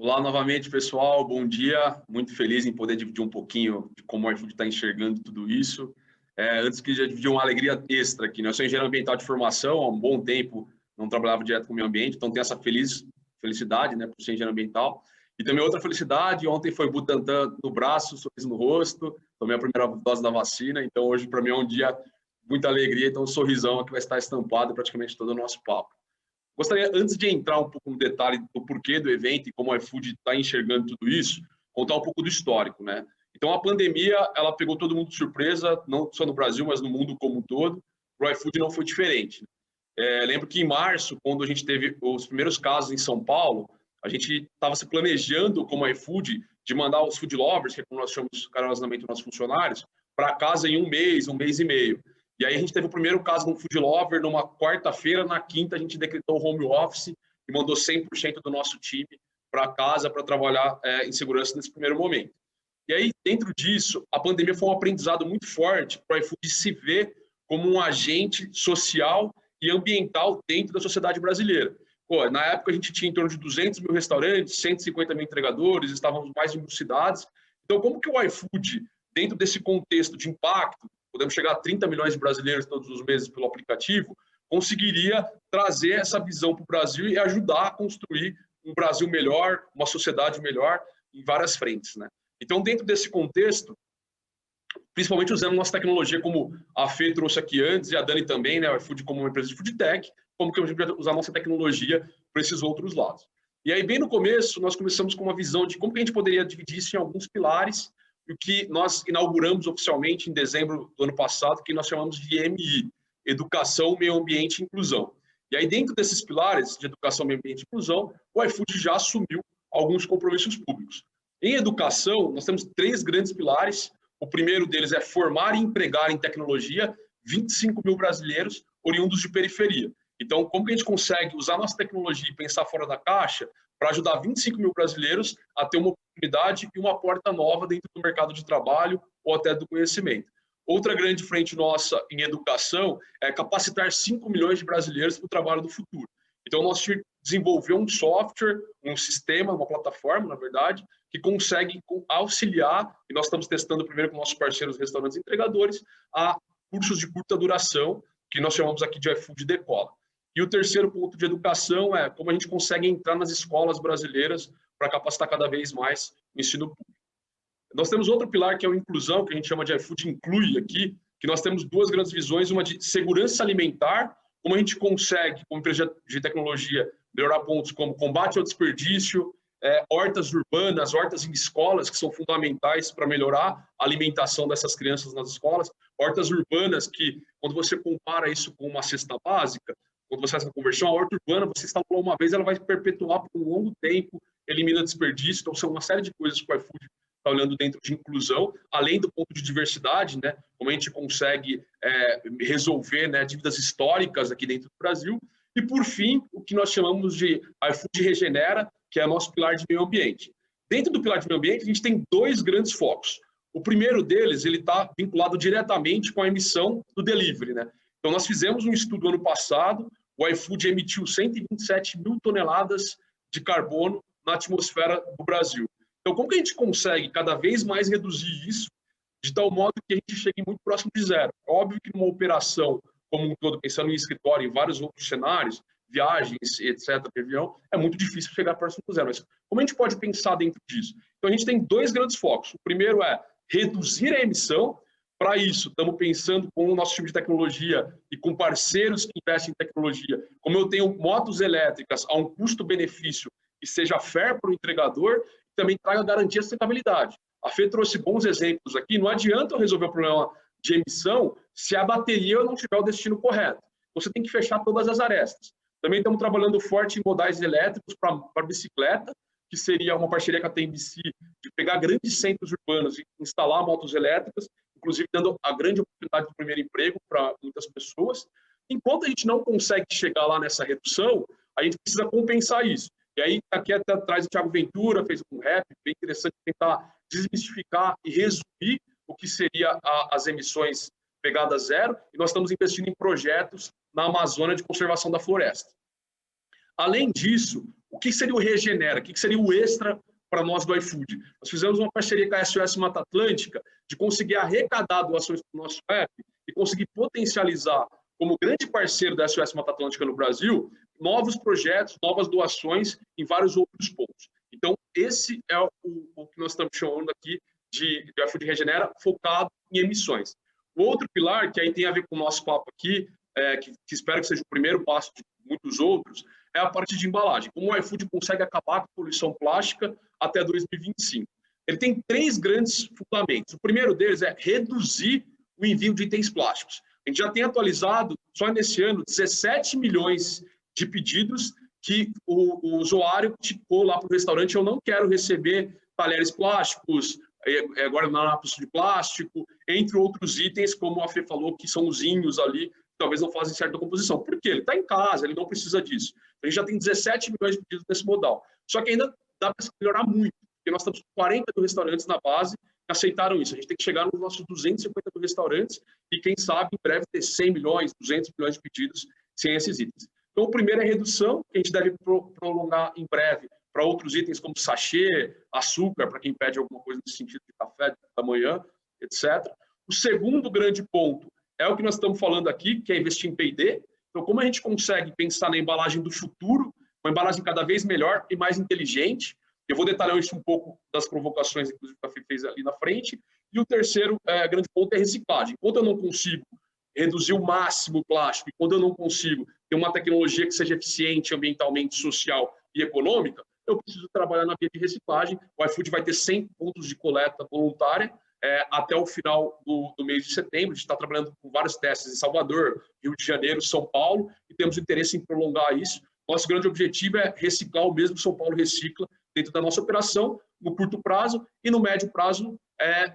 [SPEAKER 2] Olá novamente, pessoal, bom dia. Muito feliz em poder dividir um pouquinho de como o iFood está enxergando tudo isso. Antes que já dividir uma alegria extra aqui, né? Eu sou engenheiro ambiental de formação, há um bom tempo não trabalhava direto com o meio ambiente, então tenho essa felicidade, né, por ser engenheiro ambiental. E também outra felicidade, ontem foi Butantan no braço, sorriso no rosto, tomei a primeira dose da vacina, então hoje para mim é um dia de muita alegria, então um sorrisão que vai estar estampado praticamente todo o nosso papo. Gostaria, antes de entrar um pouco no detalhe do porquê do evento e como o iFood está enxergando tudo isso, contar um pouco do histórico, né? Então, a pandemia, ela pegou todo mundo de surpresa, não só no Brasil, mas no mundo como um todo. O iFood não foi diferente. Lembro que em março, quando a gente teve os primeiros casos em São Paulo, a gente estava se planejando como iFood de mandar os food lovers, que é como nós chamamos carinhosamente os nossos funcionários, para casa em um mês e meio. E aí a gente teve o primeiro caso de um food lover numa quarta-feira, na quinta a gente decretou o home office e mandou 100% do nosso time para casa para trabalhar em segurança nesse primeiro momento. E aí, dentro disso, a pandemia foi um aprendizado muito forte para o iFood se ver como um agente social e ambiental dentro da sociedade brasileira. Pô, na época a gente tinha em torno de 200 mil restaurantes, 150 mil entregadores, estávamos mais de 1.000 cidades. Então, como que o iFood, dentro desse contexto de impacto, podemos chegar a 30 milhões de brasileiros todos os meses pelo aplicativo, conseguiria trazer essa visão para o Brasil e ajudar a construir um Brasil melhor, uma sociedade melhor em várias frentes, né? Então, dentro desse contexto, principalmente usando nossa tecnologia, como a Fê trouxe aqui antes, e a Dani também, né, o iFood como uma empresa de food tech, como que a gente vai usar nossa tecnologia para esses outros lados. E aí, bem no começo, nós começamos com uma visão de como que a gente poderia dividir isso em alguns pilares, o que nós inauguramos oficialmente em dezembro do ano passado, que nós chamamos de EMI, Educação, Meio Ambiente e Inclusão. E aí, dentro desses pilares de educação, meio ambiente e inclusão, o iFood já assumiu alguns compromissos públicos. Em educação, nós temos 3 grandes pilares. O primeiro deles é formar e empregar em tecnologia 25 mil brasileiros oriundos de periferia. Então, como que a gente consegue usar nossa tecnologia e pensar fora da caixa para ajudar 25 mil brasileiros a ter uma oportunidade e uma porta nova dentro do mercado de trabalho ou até do conhecimento? Outra grande frente nossa em educação é capacitar 5 milhões de brasileiros para o trabalho do futuro. Então, nós desenvolveu um software, um sistema, uma plataforma, na verdade, que consegue auxiliar, e nós estamos testando primeiro com nossos parceiros restaurantes e entregadores, a cursos de curta duração, que nós chamamos aqui de iFood Decola. E o terceiro ponto de educação é como a gente consegue entrar nas escolas brasileiras para capacitar cada vez mais o ensino público. Nós temos outro pilar, que é a inclusão, que a gente chama de iFood Inclui aqui, que nós temos duas grandes visões, uma de segurança alimentar, como a gente consegue, como empresa de tecnologia, melhorar pontos como combate ao desperdício, hortas urbanas, hortas em escolas, que são fundamentais para melhorar a alimentação dessas crianças nas escolas, hortas urbanas que, quando você compara isso com uma cesta básica, quando você faz essa conversão, a horta urbana, você instalou uma vez, ela vai se perpetuar por um longo tempo, elimina desperdício, então são uma série de coisas que o iFood está olhando dentro de inclusão, além do ponto de diversidade, né, como a gente consegue resolver, né, dívidas históricas aqui dentro do Brasil, e por fim, o que nós chamamos de iFood Regenera, que é o nosso pilar de meio ambiente. Dentro do pilar de meio ambiente, a gente tem dois grandes focos. O primeiro deles, ele está vinculado diretamente com a emissão do delivery, né? Então, nós fizemos um estudo ano passado, o iFood emitiu 127 mil toneladas de carbono na atmosfera do Brasil. Então, como que a gente consegue cada vez mais reduzir isso, de tal modo que a gente chegue muito próximo de zero? É óbvio que numa operação como um todo, pensando em escritório, em vários outros cenários, viagens, etc., de avião, é muito difícil chegar próximo do zero. Mas como a gente pode pensar dentro disso? Então, a gente tem dois grandes focos. O primeiro é reduzir a emissão. Para isso, estamos pensando com o nosso time de tecnologia e com parceiros que investem em tecnologia. Como eu tenho motos elétricas a um custo-benefício que seja fair para o entregador, também traga garantia de sustentabilidade. A Fê trouxe bons exemplos aqui. Não adianta eu resolver o problema de emissão se a bateria não tiver o destino correto. Você tem que fechar todas as arestas. Também estamos trabalhando forte em modais elétricos para bicicleta, que seria uma parceria com a TMC, de pegar grandes centros urbanos e instalar motos elétricas, inclusive dando a grande oportunidade do primeiro emprego para muitas pessoas. Enquanto a gente não consegue chegar lá nessa redução, a gente precisa compensar isso. E aí, aqui até atrás, o Thiago Ventura fez um rap bem interessante, tentar desmistificar e resumir o que seria as emissões pegada zero, e nós estamos investindo em projetos na Amazônia de conservação da floresta. Além disso, o que seria o Regenera? O que seria o extra para nós do iFood? Nós fizemos uma parceria com a SOS Mata Atlântica de conseguir arrecadar doações para o nosso app e conseguir potencializar, como grande parceiro da SOS Mata Atlântica no Brasil, novos projetos, novas doações em vários outros pontos. Então, esse é o que nós estamos chamando aqui de iFood Regenera, focado em emissões. O outro pilar, que aí tem a ver com o nosso papo aqui, que espero que seja o primeiro passo de muitos outros, é a parte de embalagem. Como o iFood consegue acabar com a poluição plástica até 2025. Ele tem três grandes fundamentos. O primeiro deles é reduzir o envio de itens plásticos. A gente já tem atualizado, só nesse ano, 17 milhões de pedidos que o usuário ticou lá para o restaurante: eu não quero receber talheres plásticos, guardanapos de plástico, entre outros itens, como a Fê falou, que são os vinhos ali, que talvez não fazem certa composição. Por quê? Ele está em casa, ele não precisa disso. A gente já tem 17 milhões de pedidos nesse modal. Só que ainda dá para melhorar muito, porque nós estamos com 40 mil restaurantes na base que aceitaram isso. A gente tem que chegar nos nossos 250 mil restaurantes e, quem sabe, em breve ter 100 milhões, 200 milhões de pedidos sem esses itens. Então, o primeiro é redução, que a gente deve prolongar em breve para outros itens como sachê, açúcar, para quem pede alguma coisa nesse sentido de café da manhã, etc. O segundo grande ponto é o que nós estamos falando aqui, que é investir em P&D. Então, como a gente consegue pensar na embalagem do futuro, uma embalagem cada vez melhor e mais inteligente? Eu vou detalhar isso um pouco das provocações, inclusive, que a Fê fez ali na frente. E o terceiro grande ponto é reciclagem. Quando eu não consigo reduzir o máximo o plástico, e quando eu não consigo ter uma tecnologia que seja eficiente ambientalmente, social e econômica, eu preciso trabalhar na via de reciclagem. O iFood vai ter 100 pontos de coleta voluntária até o final do mês de setembro. A gente está trabalhando com vários testes em Salvador, Rio de Janeiro, São Paulo, e temos interesse em prolongar isso. Nosso grande objetivo é reciclar o mesmo que São Paulo recicla dentro da nossa operação, no curto prazo, e no médio prazo,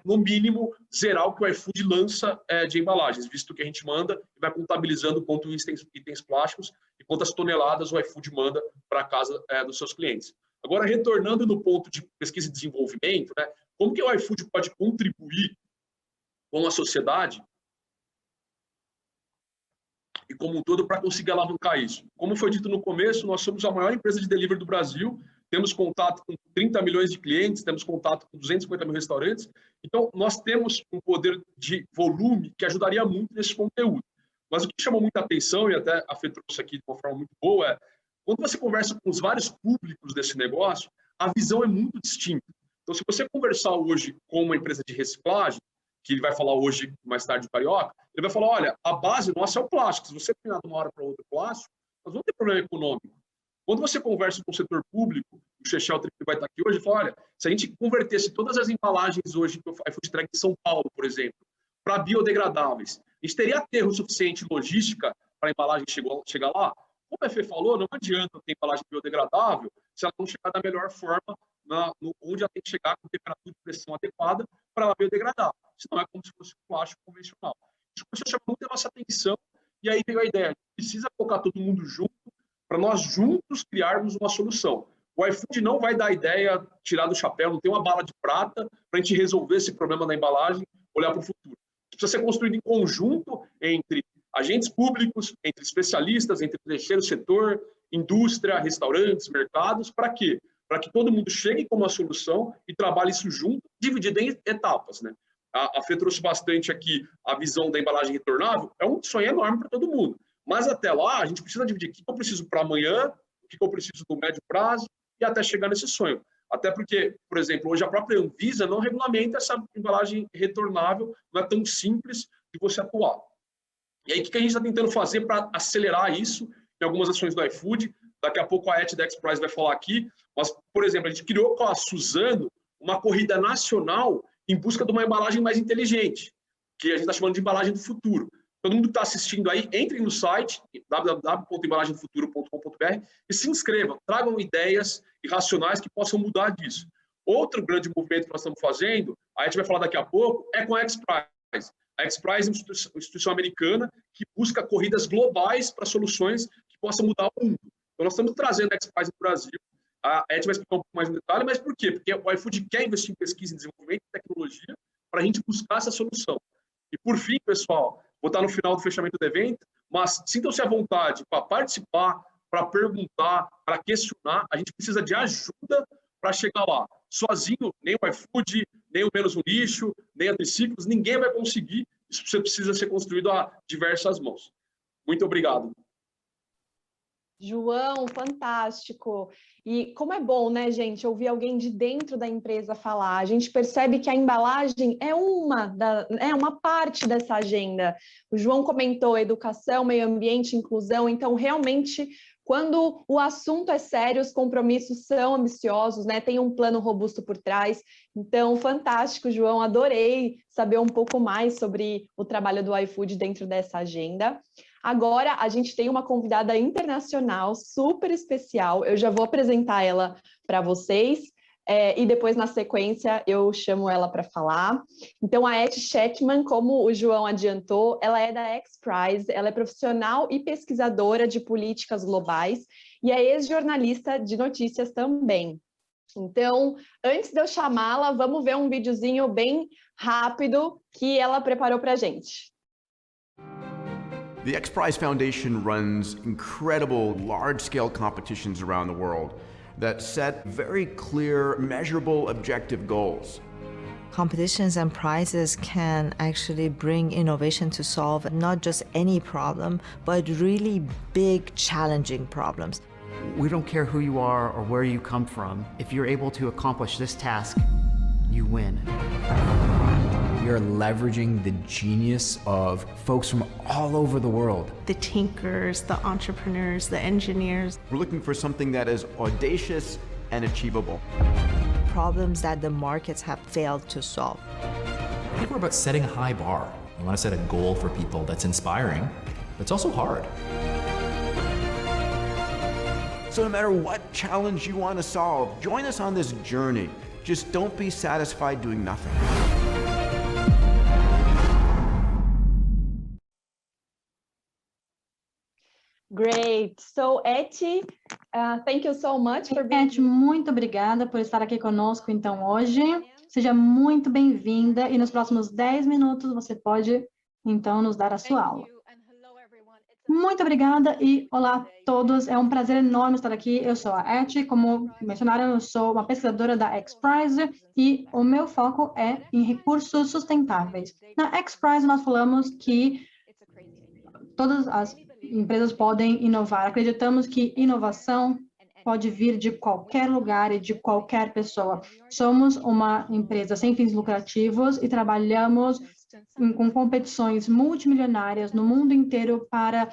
[SPEAKER 2] no mínimo, zerar o que o iFood lança de embalagens, visto que a gente manda e vai contabilizando quanto itens plásticos e quantas toneladas o iFood manda para a casa dos seus clientes. Agora, retornando no ponto de pesquisa e desenvolvimento, né, como que o iFood pode contribuir com a sociedade e como um todo para conseguir alavancar isso. Como foi dito no começo, nós somos a maior empresa de delivery do Brasil, temos contato com 30 milhões de clientes, temos contato com 250 mil restaurantes, então nós temos um poder de volume que ajudaria muito nesse conteúdo. Mas o que chamou muita atenção, e até a Fê trouxe aqui de uma forma muito boa, é quando você conversa com os vários públicos desse negócio, a visão é muito distinta. Então, se você conversar hoje com uma empresa de reciclagem, que ele vai falar hoje, mais tarde, o Carioca, ele vai falar, olha, a base nossa é o plástico. Se você treinar de uma hora para outra o plástico, nós vamos ter problema econômico. Quando você conversa com o setor público, o Chechel vai estar aqui hoje, ele fala, olha, se a gente convertesse todas as embalagens hoje que o iFood entrega em São Paulo, por exemplo, para biodegradáveis, a gente teria aterro suficiente logística para a embalagem chegar lá? Como a Fê falou, não adianta ter embalagem biodegradável se ela não chegar da melhor forma onde ela tem que chegar com temperatura e pressão adequada para ela biodegradar. Senão é como se fosse um plástico convencional. Isso começou a chamar muito a nossa atenção e aí veio a ideia, a gente precisa colocar todo mundo junto para nós juntos criarmos uma solução. O iFood não vai dar a ideia, tirar do chapéu, não tem uma bala de prata para a gente resolver esse problema da embalagem, olhar para o futuro. Isso precisa ser construído em conjunto entre agentes públicos, entre especialistas, entre o terceiro setor, indústria, restaurantes, mercados, para quê? Para que todo mundo chegue com uma solução e trabalhe isso junto, dividido em etapas, né? A Fê trouxe bastante aqui a visão da embalagem retornável, é um sonho enorme para todo mundo. Mas até lá, a gente precisa dividir o que eu preciso para amanhã, o que eu preciso no médio prazo e até chegar nesse sonho. Até porque, por exemplo, hoje a própria Anvisa não regulamenta essa embalagem retornável, não é tão simples de você atuar. E aí, o que a gente está tentando fazer para acelerar isso em algumas ações do iFood? Daqui a pouco a Eti da XPRIZE vai falar aqui, mas, por exemplo, a gente criou com a Suzano uma corrida nacional em busca de uma embalagem mais inteligente, que a gente está chamando de embalagem do futuro. Todo mundo que está assistindo aí, entre no site www.embalagemdofuturo.com.br e se inscrevam, tragam ideias irracionais que possam mudar disso. Outro grande movimento que nós estamos fazendo, a gente vai falar daqui a pouco, é com a XPRIZE. A XPRIZE é uma instituição americana que busca corridas globais para soluções que possam mudar o mundo. Então, nós estamos trazendo a XPRIZE para o Brasil. A Eti vai explicar um pouco mais no detalhe, mas por quê? Porque o iFood quer investir em pesquisa, em desenvolvimento e tecnologia para a gente buscar essa solução. E, por fim, pessoal, vou estar no final do fechamento do evento, mas sintam-se à vontade para participar, para perguntar, para questionar. A gente precisa de ajuda para chegar lá. Sozinho, nem o iFood, nem o Menos um Lixo, nem a Triciclos, ninguém vai conseguir. Isso precisa ser construído a diversas mãos. Muito obrigado.
[SPEAKER 1] João, fantástico. E como é bom, né, gente, ouvir alguém de dentro da empresa falar. A gente percebe que a embalagem é uma parte dessa agenda. O João comentou educação, meio ambiente, inclusão. Então, realmente, quando o assunto é sério, os compromissos são ambiciosos, né? Tem um plano robusto por trás. Então, fantástico, João. Adorei saber um pouco mais sobre o trabalho do iFood dentro dessa agenda. Agora, a gente tem uma convidada internacional super especial. Eu já vou apresentar ela para vocês e depois, na sequência, eu chamo ela para falar. Então, a Eti Scheckman, como o João adiantou, ela é da XPRIZE, ela é profissional e pesquisadora de políticas globais e é ex-jornalista de notícias também. Então, antes de eu chamá-la, vamos ver um videozinho bem rápido que ela preparou para a gente.
[SPEAKER 5] The XPRIZE Foundation runs incredible large-scale competitions around the world that set very clear, measurable, objective goals.
[SPEAKER 6] Competitions and prizes can actually bring innovation to solve not just any problem, but really big, challenging problems.
[SPEAKER 7] We don't care who you are or where you come from. If you're able to accomplish this task, you win.
[SPEAKER 8] We are leveraging the genius of folks from all over the world.
[SPEAKER 9] The tinkers, the entrepreneurs, the engineers.
[SPEAKER 5] We're looking for something that is audacious and achievable.
[SPEAKER 6] Problems that the markets have failed to solve.
[SPEAKER 8] I think we're about setting a high bar. We want to set a goal for people that's inspiring, but it's also hard.
[SPEAKER 5] So no matter what challenge you want to solve, join us on this journey. Just don't be satisfied doing nothing.
[SPEAKER 1] Great. So, Eti, thank you so much for being
[SPEAKER 10] Eti, muito obrigada por estar aqui conosco, então, hoje. seja muito bem-vinda e nos próximos 10 minutos você pode, então, nos dar a sua aula. Muito obrigada e olá a todos, é um prazer enorme estar aqui. Eu sou a Eti, como mencionaram, eu sou uma pesquisadora da XPRIZE e o meu foco é em recursos sustentáveis. Na XPRIZE nós falamos que todas as empresas podem inovar. Acreditamos que inovação pode vir de qualquer lugar e de qualquer pessoa. Somos uma empresa sem fins lucrativos e trabalhamos com competições multimilionárias no mundo inteiro para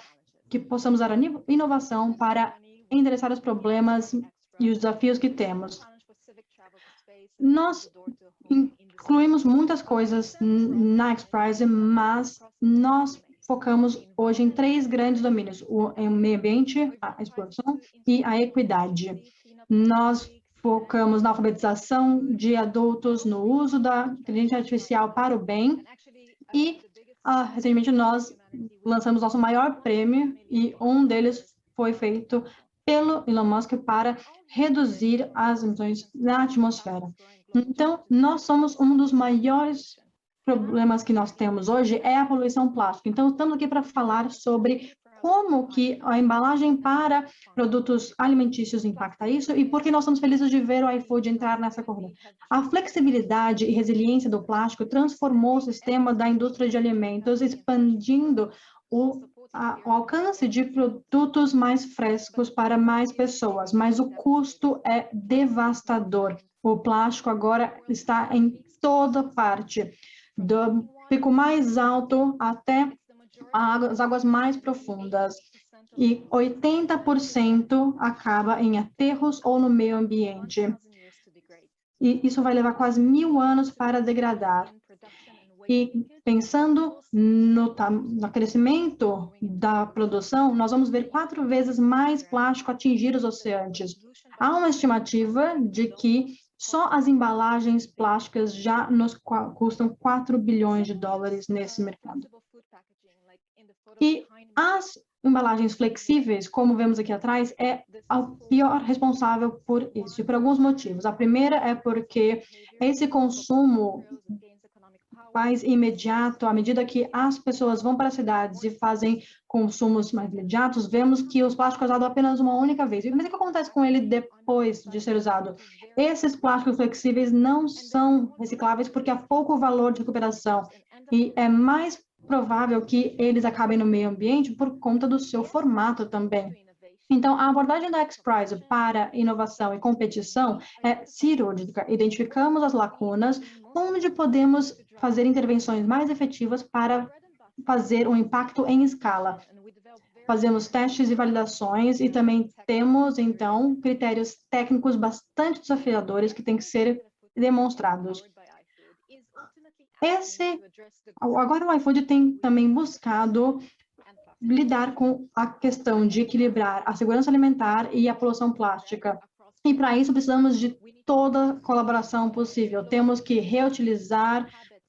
[SPEAKER 10] que possamos dar a inovação para endereçar os problemas e os desafios que temos. Nós incluímos muitas coisas na XPRIZE, mas nós focamos hoje em 3 grandes domínios, o meio ambiente, a exploração e a equidade. Nós focamos na alfabetização de adultos, no uso da inteligência artificial para o bem e, recentemente, nós lançamos nosso maior prêmio e um deles foi feito pelo Elon Musk para reduzir as emissões na atmosfera. Então, nós somos um dos maiores problemas que nós temos hoje é a poluição plástica. Então, estamos aqui para falar sobre como que a embalagem para produtos alimentícios impacta isso e por que nós estamos felizes de ver o iFood entrar nessa corrida. A flexibilidade e resiliência do plástico transformou o sistema da indústria de alimentos, expandindo o alcance de produtos mais frescos para mais pessoas, mas o custo é devastador. O plástico agora está em toda parte, do pico mais alto até as águas mais profundas. E 80% acaba em aterros ou no meio ambiente. E isso vai levar quase 1000 anos para degradar. E pensando no crescimento da produção, nós vamos ver 4 vezes mais plástico atingir os oceanos. Há uma estimativa de que só as embalagens plásticas já nos custam 4 bilhões de dólares nesse mercado. E as embalagens flexíveis, como vemos aqui atrás, é a pior responsável por isso, e por alguns motivos. A primeira é porque esse consumo mais imediato, à medida que as pessoas vão para as cidades e fazem consumos mais imediatos, vemos que os plásticos são usados apenas uma única vez. Mas o que acontece com ele depois de ser usado? Esses plásticos flexíveis não são recicláveis porque há pouco valor de recuperação e é mais provável que eles acabem no meio ambiente por conta do seu formato também. Então, a abordagem da XPRIZE para inovação e competição é cirúrgica. Identificamos as lacunas, onde podemos fazer intervenções mais efetivas para fazer um impacto em escala. Fazemos testes e validações e também temos, então, critérios técnicos bastante desafiadores que têm que ser demonstrados. Agora o iFood tem também buscado lidar com a questão de equilibrar a segurança alimentar e a poluição plástica. E para isso precisamos de toda a colaboração possível. Temos que reutilizar,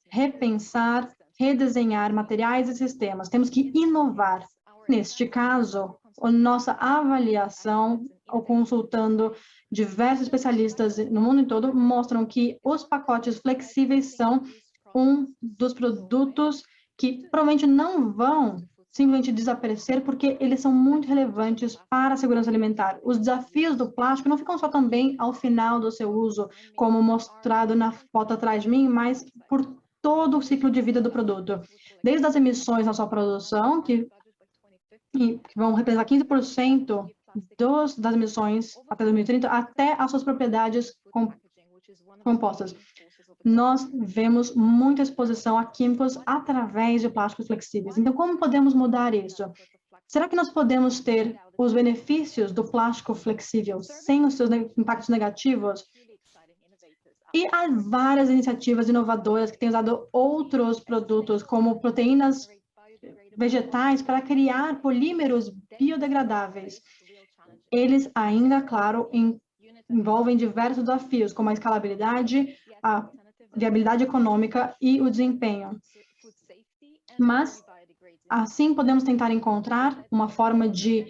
[SPEAKER 10] repensar, redesenhar materiais e sistemas. Temos que inovar. Neste caso, a nossa avaliação, ou consultando diversos especialistas no mundo todo, mostram que os pacotes flexíveis são um dos produtos que provavelmente não vão simplesmente desaparecer porque eles são muito relevantes para a segurança alimentar. Os desafios do plástico não ficam só também ao final do seu uso, como mostrado na foto atrás de mim, mas por todo o ciclo de vida do produto. Desde as emissões na sua produção, que vão representar 15% das emissões até 2030, até as suas propriedades compostas. Nós vemos muita exposição a químicos através de plásticos flexíveis. Então, como podemos mudar isso? Será que nós podemos ter os benefícios do plástico flexível sem os seus impactos negativos? E há várias iniciativas inovadoras que têm usado outros produtos, como proteínas vegetais, para criar polímeros biodegradáveis. Eles ainda, claro, envolvem diversos desafios, como a escalabilidade, a viabilidade econômica e o desempenho. Mas, assim, podemos tentar encontrar uma forma de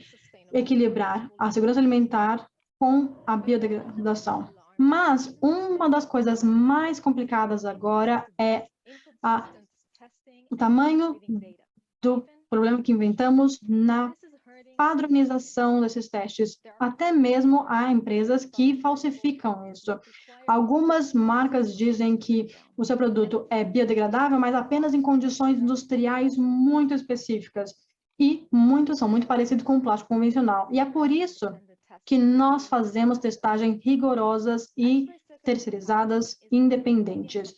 [SPEAKER 10] equilibrar a segurança alimentar com a biodegradação. Mas uma das coisas mais complicadas agora é o tamanho do problema que inventamos na padronização desses testes. Até mesmo há empresas que falsificam isso. Algumas marcas dizem que o seu produto é biodegradável, mas apenas em condições industriais muito específicas. E muitos são muito parecidos com o plástico convencional. E é por isso que nós fazemos testagens rigorosas e terceirizadas independentes.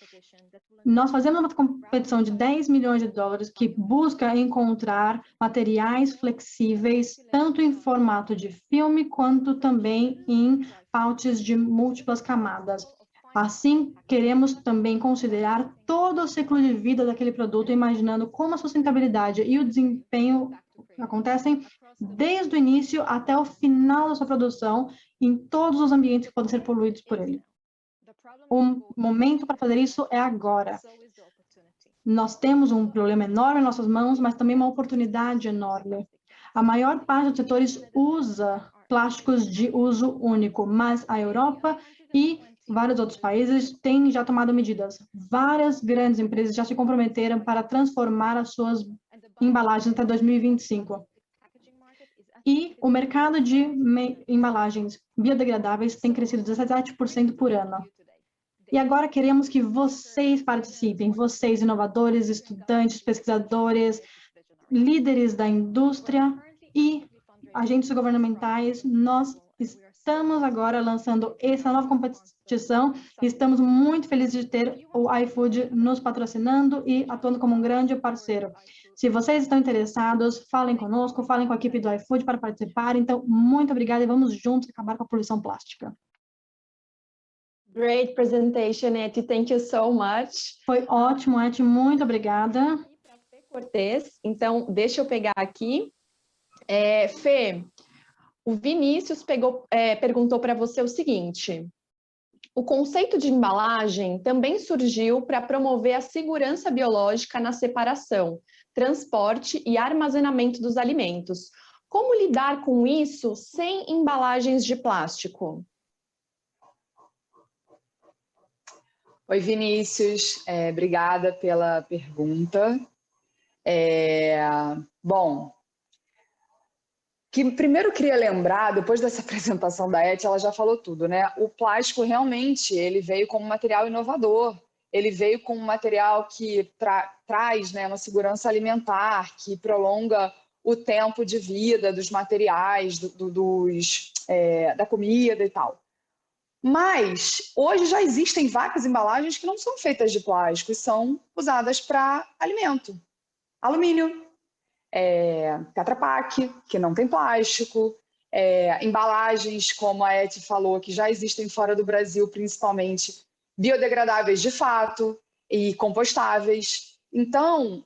[SPEAKER 10] Nós fazemos uma competição de 10 milhões de dólares que busca encontrar materiais flexíveis, tanto em formato de filme, quanto também em pouches de múltiplas camadas. Assim, queremos também considerar todo o ciclo de vida daquele produto, imaginando como a sustentabilidade e o desempenho acontecem desde o início até o final da sua produção, em todos os ambientes que podem ser poluídos por ele. O momento para fazer isso é agora. Nós temos um problema enorme em nossas mãos, mas também uma oportunidade enorme. A maior parte dos setores usa plásticos de uso único, mas a Europa e vários outros países têm já tomado medidas. Várias grandes empresas já se comprometeram para transformar as suas embalagens até 2025. E o mercado de embalagens biodegradáveis tem crescido 17% por ano. E agora queremos que vocês participem, vocês inovadores, estudantes, pesquisadores, líderes da indústria e agentes governamentais. Nós estamos agora lançando essa nova competição e estamos muito felizes de ter o iFood nos patrocinando e atuando como um grande parceiro. Se vocês estão interessados, falem conosco, falem com a equipe do iFood para participar. Então, muito obrigada e vamos juntos acabar com a poluição plástica.
[SPEAKER 1] Great presentation, Eti. Thank you so much.
[SPEAKER 10] Foi ótimo, Eti. Muito obrigada.
[SPEAKER 1] Fê Cortez. Então, deixa eu pegar aqui. Fê, o Vinícius perguntou para você o seguinte. O conceito de embalagem também surgiu para promover a segurança biológica na separação, transporte e armazenamento dos alimentos. Como lidar com isso sem embalagens de plástico?
[SPEAKER 4] Oi, Vinícius, obrigada pela pergunta. Bom, primeiro eu queria lembrar, depois dessa apresentação da Eti, ela já falou tudo, né? O plástico realmente, ele veio como material inovador, ele veio como um material que traz, né, uma segurança alimentar, que prolonga o tempo de vida dos materiais, da comida e tal. Mas hoje já existem várias embalagens que não são feitas de plástico e são usadas para alimento. Alumínio, Tetra Pak, que não tem plástico, embalagens, como a Eti falou, que já existem fora do Brasil, principalmente biodegradáveis de fato e compostáveis. Então,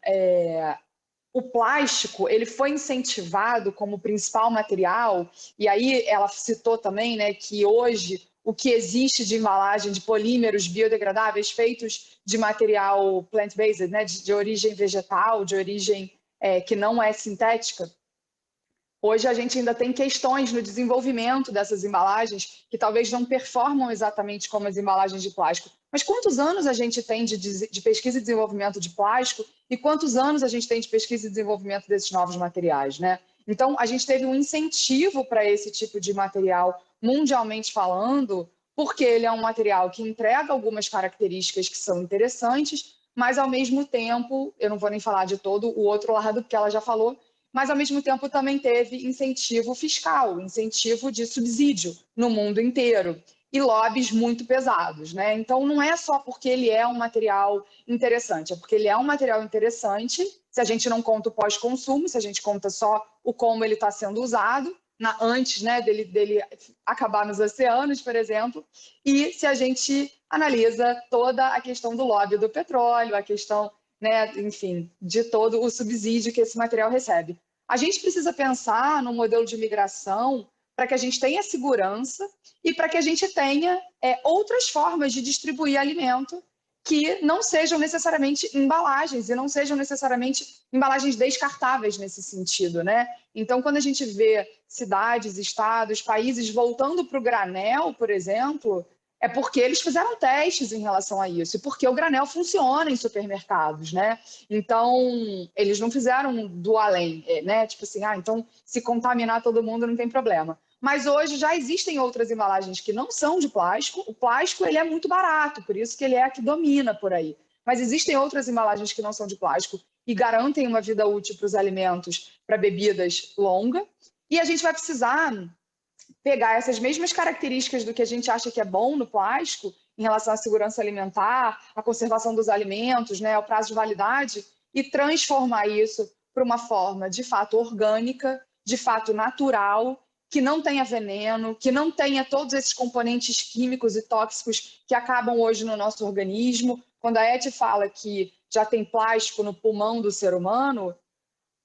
[SPEAKER 4] o plástico ele foi incentivado como principal material, e aí ela citou também, né, que hoje o que existe de embalagem de polímeros biodegradáveis feitos de material plant-based, né, de origem vegetal, de origem que não é sintética. Hoje a gente ainda tem questões no desenvolvimento dessas embalagens que talvez não performam exatamente como as embalagens de plástico. Mas quantos anos a gente tem de pesquisa e desenvolvimento de plástico e quantos anos a gente tem de pesquisa e desenvolvimento desses novos materiais, né? Então, a gente teve um incentivo para esse tipo de material mundialmente falando, porque ele é um material que entrega algumas características que são interessantes, mas ao mesmo tempo, eu não vou nem falar de todo o outro lado, porque ela já falou, mas ao mesmo tempo também teve incentivo fiscal, incentivo de subsídio no mundo inteiro e lobbies muito pesados, né? Então não é só porque ele é um material interessante, é porque ele é um material interessante, se a gente não conta o pós-consumo, se a gente conta só o como ele está sendo usado, antes, né, dele acabar nos oceanos, por exemplo, e se a gente analisa toda a questão do lobby do petróleo, a questão, né, enfim, de todo o subsídio que esse material recebe. A gente precisa pensar no modelo de migração para que a gente tenha segurança e para que a gente tenha outras formas de distribuir alimento que não sejam necessariamente embalagens e não sejam necessariamente embalagens descartáveis nesse sentido, né? Então, quando a gente vê cidades, estados, países voltando para o granel, por exemplo, é porque eles fizeram testes em relação a isso, e porque o granel funciona em supermercados, né? Então, eles não fizeram do além, né? Tipo assim, então se contaminar todo mundo não tem problema. Mas hoje já existem outras embalagens que não são de plástico. O plástico, ele é muito barato, por isso que ele é a que domina por aí. Mas existem outras embalagens que não são de plástico e garantem uma vida útil para os alimentos, para bebidas longa. E a gente vai precisar pegar essas mesmas características do que a gente acha que é bom no plástico, em relação à segurança alimentar, à conservação dos alimentos, né, ao prazo de validade, e transformar isso para uma forma de fato orgânica, de fato natural, que não tenha veneno, que não tenha todos esses componentes químicos e tóxicos que acabam hoje no nosso organismo. Quando a Eti fala que já tem plástico no pulmão do ser humano,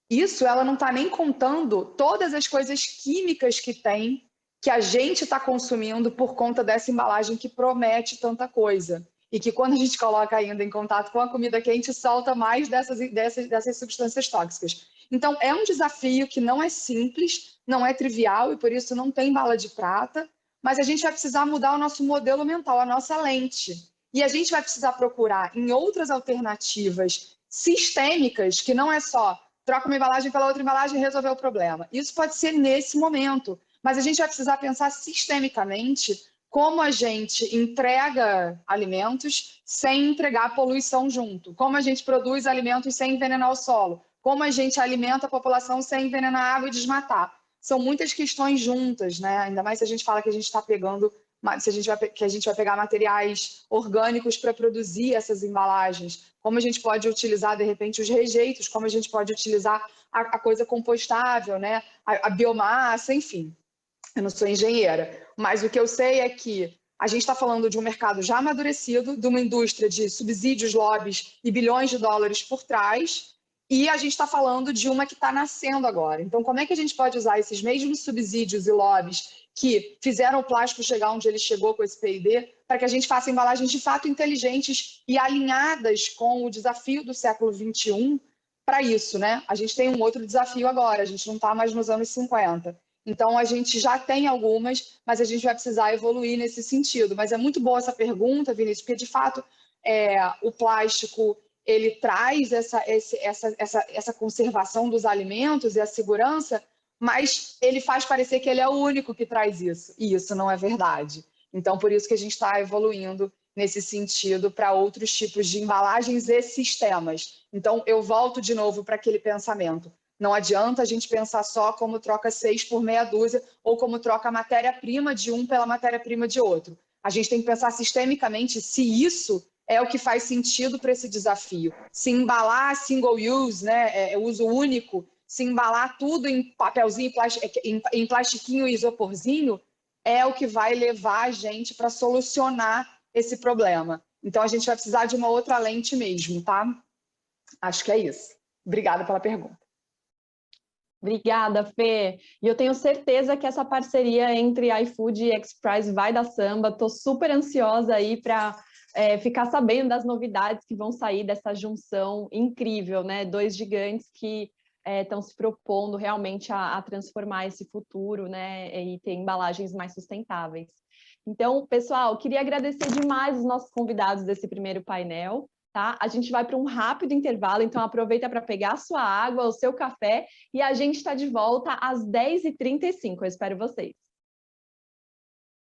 [SPEAKER 4] isso ela não está nem contando todas as coisas químicas que tem, que a gente está consumindo por conta dessa embalagem que promete tanta coisa. E que quando a gente coloca ainda em contato com a comida quente, solta mais dessas substâncias tóxicas. Então, é um desafio que não é simples, não é trivial, e por isso não tem bala de prata, mas a gente vai precisar mudar o nosso modelo mental, a nossa lente. E a gente vai precisar procurar em outras alternativas sistêmicas, que não é só troca uma embalagem pela outra embalagem e resolver o problema. Isso pode ser nesse momento, mas a gente vai precisar pensar sistemicamente como a gente entrega alimentos sem entregar poluição junto, como a gente produz alimentos sem envenenar o solo, como a gente alimenta a população sem envenenar a água e desmatar. São muitas questões juntas, né? Ainda mais se a gente fala que a gente está pegando, que a gente vai pegar materiais orgânicos para produzir essas embalagens, como a gente pode utilizar, de repente, os rejeitos, como a gente pode utilizar a coisa compostável, né? A biomassa, enfim. Eu não sou engenheira, mas o que eu sei é que a gente está falando de um mercado já amadurecido, de uma indústria de subsídios, lobbies e bilhões de dólares por trás, e a gente está falando de uma que está nascendo agora. Então, como é que a gente pode usar esses mesmos subsídios e lobbies que fizeram o plástico chegar onde ele chegou com esse P&D, para que a gente faça embalagens de fato inteligentes e alinhadas com o desafio do século XXI para isso, né? A gente tem um outro desafio agora, a gente não está mais nos anos 50. Então, a gente já tem algumas, mas a gente vai precisar evoluir nesse sentido. Mas é muito boa essa pergunta, Vinícius, porque, de fato, o plástico ele traz essa conservação dos alimentos e a segurança, mas ele faz parecer que ele é o único que traz isso, e isso não é verdade. Então, por isso que a gente está evoluindo nesse sentido para outros tipos de embalagens e sistemas. Então, eu volto de novo para aquele pensamento. Não adianta a gente pensar só como troca 6 por meia dúzia ou como troca a matéria-prima de um pela matéria-prima de outro. A gente tem que pensar sistemicamente se isso é o que faz sentido para esse desafio. Se embalar single use, né, uso único, se embalar tudo em papelzinho, em plastiquinho e isoporzinho, é o que vai levar a gente para solucionar esse problema. Então, a gente vai precisar de uma outra lente mesmo, tá? Acho que é isso. Obrigada pela pergunta.
[SPEAKER 1] Obrigada, Fê. E eu tenho certeza que essa parceria entre iFood e XPRIZE vai dar samba. Estou super ansiosa aí para ficar sabendo das novidades que vão sair dessa junção incrível, né? Dois gigantes que estão se propondo realmente a transformar esse futuro, né? E ter embalagens mais sustentáveis. Então, pessoal, queria agradecer demais os nossos convidados desse primeiro painel. Tá? A gente vai para um rápido intervalo, então aproveita para pegar a sua água, o seu café, e a gente está de volta às 10h35. Eu espero vocês.